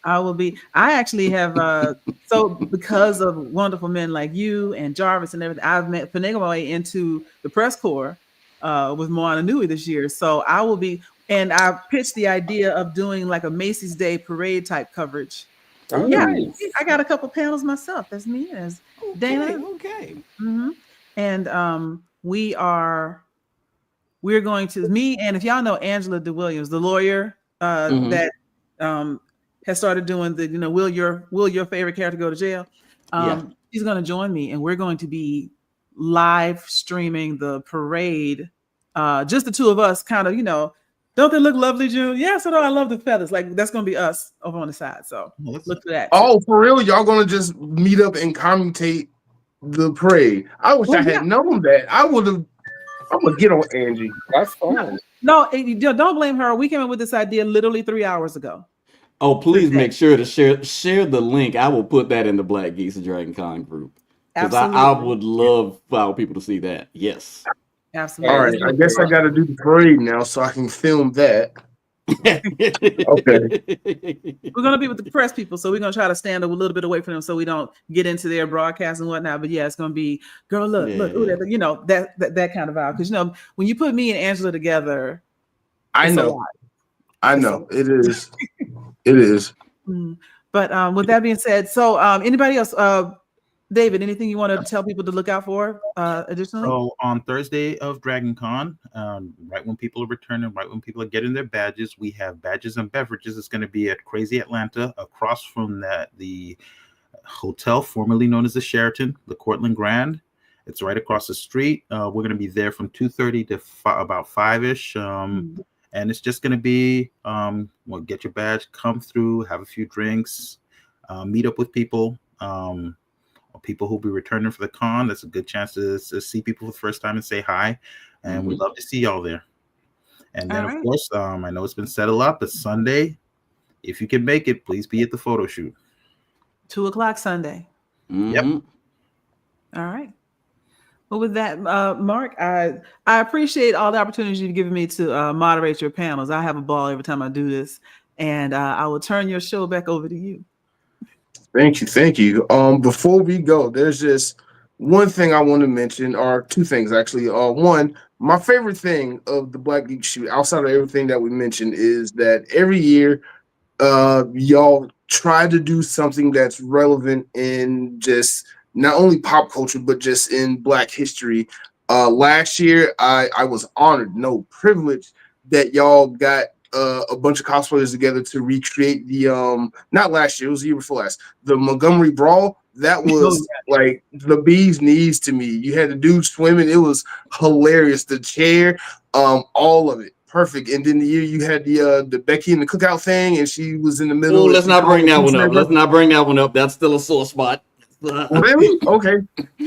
I actually have, so because of wonderful men like you and Jarvis and everything, I've finagled my way into the press corps with Moana Nui this year. So I will be, and I pitched the idea of doing like a Macy's Day parade type coverage. Oh, yeah, nice. I got a couple panels myself. That's me, as Dana. Okay. And we're going to, me, and if y'all know Angela DeWilliams, the lawyer that has started doing the, will your favorite character go to jail? She's going to join me, and we're going to be live streaming the parade. Just the two of us, kind of, don't they look lovely, June? Yes, I love the feathers. Like, that's going to be us over on the side. So look for that. Oh, for real? Y'all going to just meet up and commentate the parade? I wish I had known that. I'm going to get on Angie. That's fun. No, don't blame her. We came up with this idea literally 3 hours ago. Oh, please make sure to share the link. I will put that in the Black Geeks of Dragon Con group. Because I would love for our people to see that. Yes. Absolutely. All right. I guess I got to do the parade now so I can film that. Okay. We're going to be with the press people, so we're going to try to stand a little bit away from them so we don't get into their broadcast and whatnot. But yeah, it's going to be, girl, look, ooh, that kind of vibe. Because, when you put me and Angela together, I know. It is. It is. But with that being said, so anybody else, David, anything you want to tell people to look out for additionally? So on Thursday of Dragon Con, right when people are returning, right when people are getting their badges, we have badges and beverages. It's going to be at Crazy Atlanta, across from the hotel formerly known as the Sheraton, the Cortland Grand. It's right across the street. We're going to be there from 2:30 to about 5-ish. And it's just going to be, get your badge, come through, have a few drinks, meet up with people. People who'll be returning for the con. That's a good chance to see people for the first time and say hi. And we'd love to see y'all there. And then, of course, I know it's been settled up. It's Sunday. If you can make it, please be at the photo shoot. 2:00 Sunday. Yep. All right. Well, with that, Mark, I appreciate all the opportunities you've given me to moderate your panels. I have a ball every time I do this. And I will turn your show back over to you. Thank you. Before we go, there's just one thing I want to mention, or two things actually. One, my favorite thing of the Black Geek Shoot, outside of everything that we mentioned, is that every year, y'all try to do something that's relevant in just not only pop culture but just in Black history. Last year, I was honored, privileged that y'all got a bunch of cosplayers together to recreate the not last year, it was the year before last, the Montgomery Brawl. That was like the bee's knees to me. You had the dude swimming, it was hilarious. The chair, all of it perfect. And then the year you had the Becky and the cookout thing, and she was in the middle. Let's not bring that one up. Let's not bring that one up. That's still a sore spot. Really? Okay.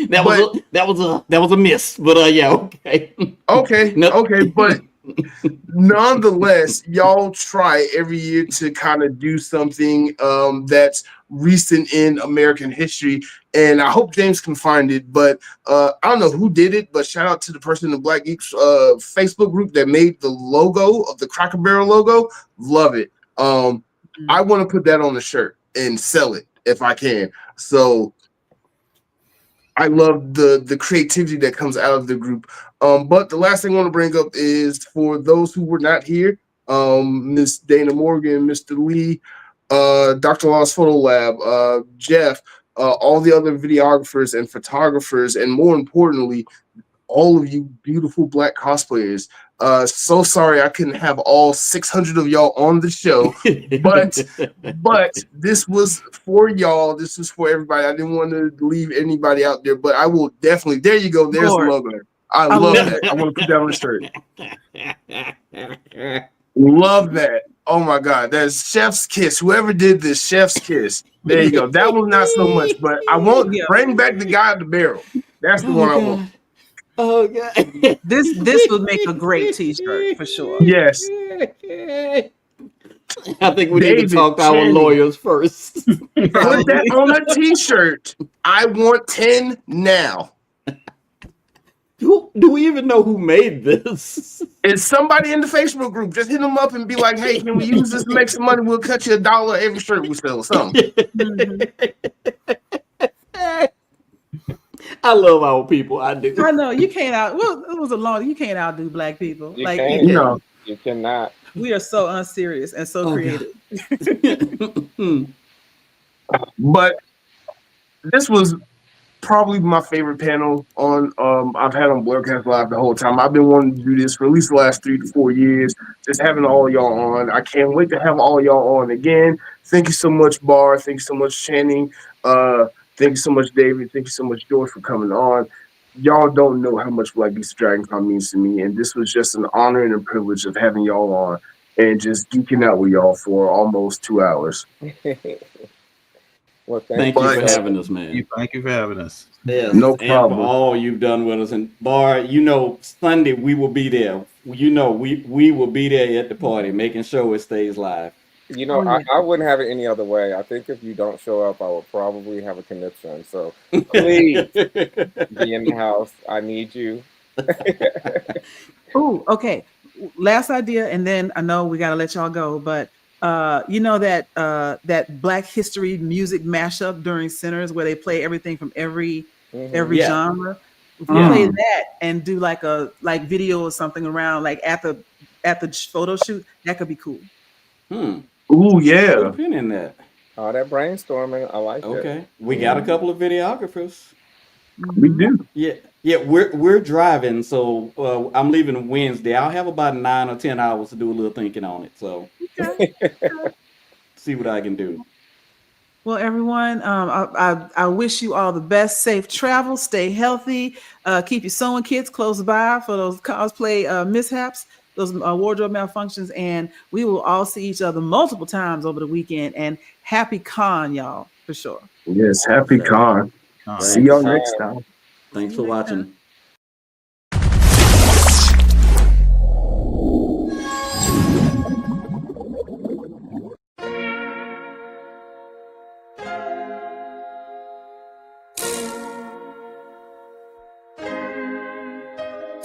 That was a miss. But yeah, okay. Okay, but nonetheless, y'all try every year to kind of do something that's recent in American history, and I hope James can find it. But I don't know who did it, but shout out to the person in the Black Geeks Facebook group that made the logo of the Cracker Barrel logo. Love it. I want to put that on the shirt and sell it if I can. So I love the creativity that comes out of the group. But the last thing I want to bring up is for those who were not here, Miss Dana Morgan, Mr. Lee, Dr. Law's Photo Lab, Jeff, all the other videographers and photographers, and more importantly, all of you beautiful Black cosplayers. So sorry I couldn't have all 600 of y'all on the show, but this was for y'all. This was for everybody. I didn't want to leave anybody out there, but I will definitely. There you go. There's the logo. I love that. I want to put that on the shirt. Love that. Oh my God, that's Chef's Kiss. Whoever did this, Chef's Kiss. There you go. That was not so much, but I won't bring back the guy at the barrel. That's the one I want. Oh God. This would make a great t-shirt for sure. Yes. I think we need to talk to our lawyers first. Put that on a t-shirt. I want 10 now. Do we even know who made this? It's somebody in the Facebook group. Just hit them up and be like, hey, can we use this to make some money? We'll cut you $1 every shirt we sell. Something. I love our people. I do. I know you can't out. Well, it was a long. You can't outdo Black people. You cannot. We are so unserious and so creative. But this was probably my favorite panel on I've had on Blerdkast Live the whole time. I've been wanting to do this for at least the last 3 to 4 years just having all y'all on. I can't wait to have all y'all on again. Thank you so much, Barr. Thank you so much, Channing. Thank you so much, David. Thank you so much, George, for coming on. Y'all don't know how much Black Geeks Dragon Con means to me, and this was just an honor and a privilege of having y'all on and just geeking out with y'all for almost 2 hours. Well, Thank you for having us, man. Thank you for having us. Yes, No and problem. for all you've done with us. And Barr, you know, Sunday we will be there. You know, we will be there at the party, making sure it stays live. You know, I wouldn't have it any other way. I think if you don't show up, I will probably have a conniption. So please be in the house. I need you. Oh, okay. Last idea, and then I know we got to let y'all go. But you know that that Black History music mashup during Sinners, where they play everything from every genre. If we play that and do like a video or something around like at the photo shoot, that could be cool. Ooh, yeah. Put a pin in that. All that brainstorming, I like it. Okay, we got a couple of videographers. We do. Yeah, we're driving, so I'm leaving Wednesday. I'll have about 9 or 10 hours to do a little thinking on it. So see what I can do. Well, everyone, I wish you all the best. Safe travel. Stay healthy. Keep your sewing kits close by for those cosplay mishaps, those wardrobe malfunctions, and we will all see each other multiple times over the weekend. And happy con, y'all, for sure. Yes, happy con. See y'all next time. Thanks for watching.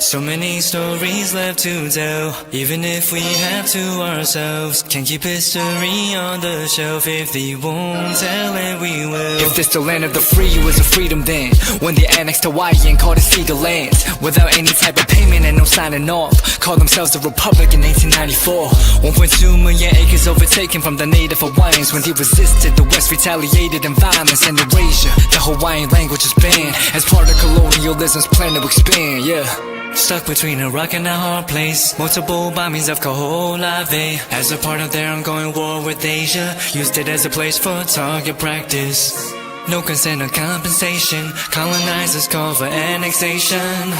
So many stories left to tell, even if we have to ourselves. Can't keep history on the shelf. If they won't tell it, we will. If this the land of the free, it was a freedom then. When they annexed Hawaii and called it Cedar Lands, without any type of payment and no signing off. Called themselves the Republic in 1894. 1.2 million acres overtaken from the native Hawaiians. When they resisted, the West retaliated in violence and erasure. The Hawaiian language is banned as part of colonialism's plan to expand, yeah. Stuck between a rock and a hard place. Multiple bombings of Kaho'olawe as a part of their ongoing war with Asia. Used it as a place for target practice. No consent or compensation. Colonizers call for annexation.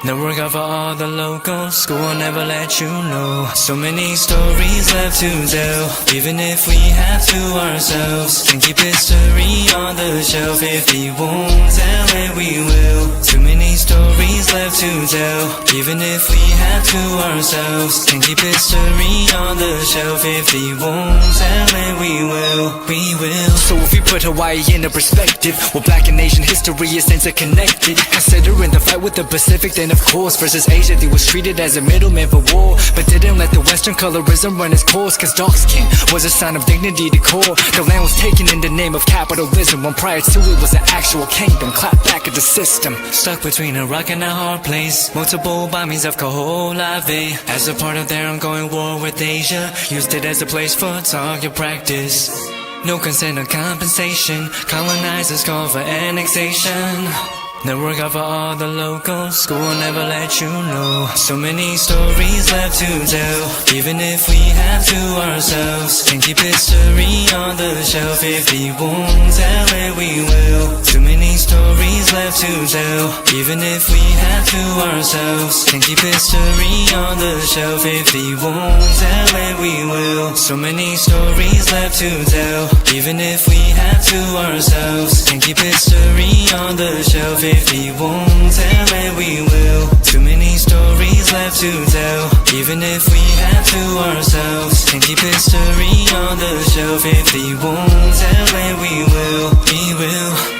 No work out for all the locals. School will never let you know. So many stories left to tell, even if we have to ourselves. Can keep history on the shelf. If they won't tell it, we will. Too many stories left to tell, even if we have to ourselves. Can keep history on the shelf. If they won't tell it, we will. We will. So if we put Hawaii into perspective, well, Black and Asian history is interconnected. Considering the fight with the Pacific, then of course, versus Asia, they was treated as a middleman for war, but didn't let the Western colorism run its course, cause dark skin was a sign of dignity to core. The land was taken in the name of capitalism, when prior to it was an actual kingdom, clapped back at the system. Stuck between a rock and a hard place. Multiple bombings of Kaho'olawe as a part of their ongoing war with Asia. Used it as a place for target practice. No consent or compensation. Colonizers call for annexation. No work out for all the locals. School will never let you know. So many stories left to tell, even if we have to ourselves. Can keep history on the shelf. If they won't tell it, we will. Too many stories left to tell, even if we have to ourselves. Can keep history on the shelf. If they won't tell it, we will. So many stories left to tell, even if we have to ourselves. Can keep history on the shelf. If they won't tell it, we will. Too many stories left to tell, even if we have to ourselves. Can keep history on the shelf. If they won't tell it, we will. We will.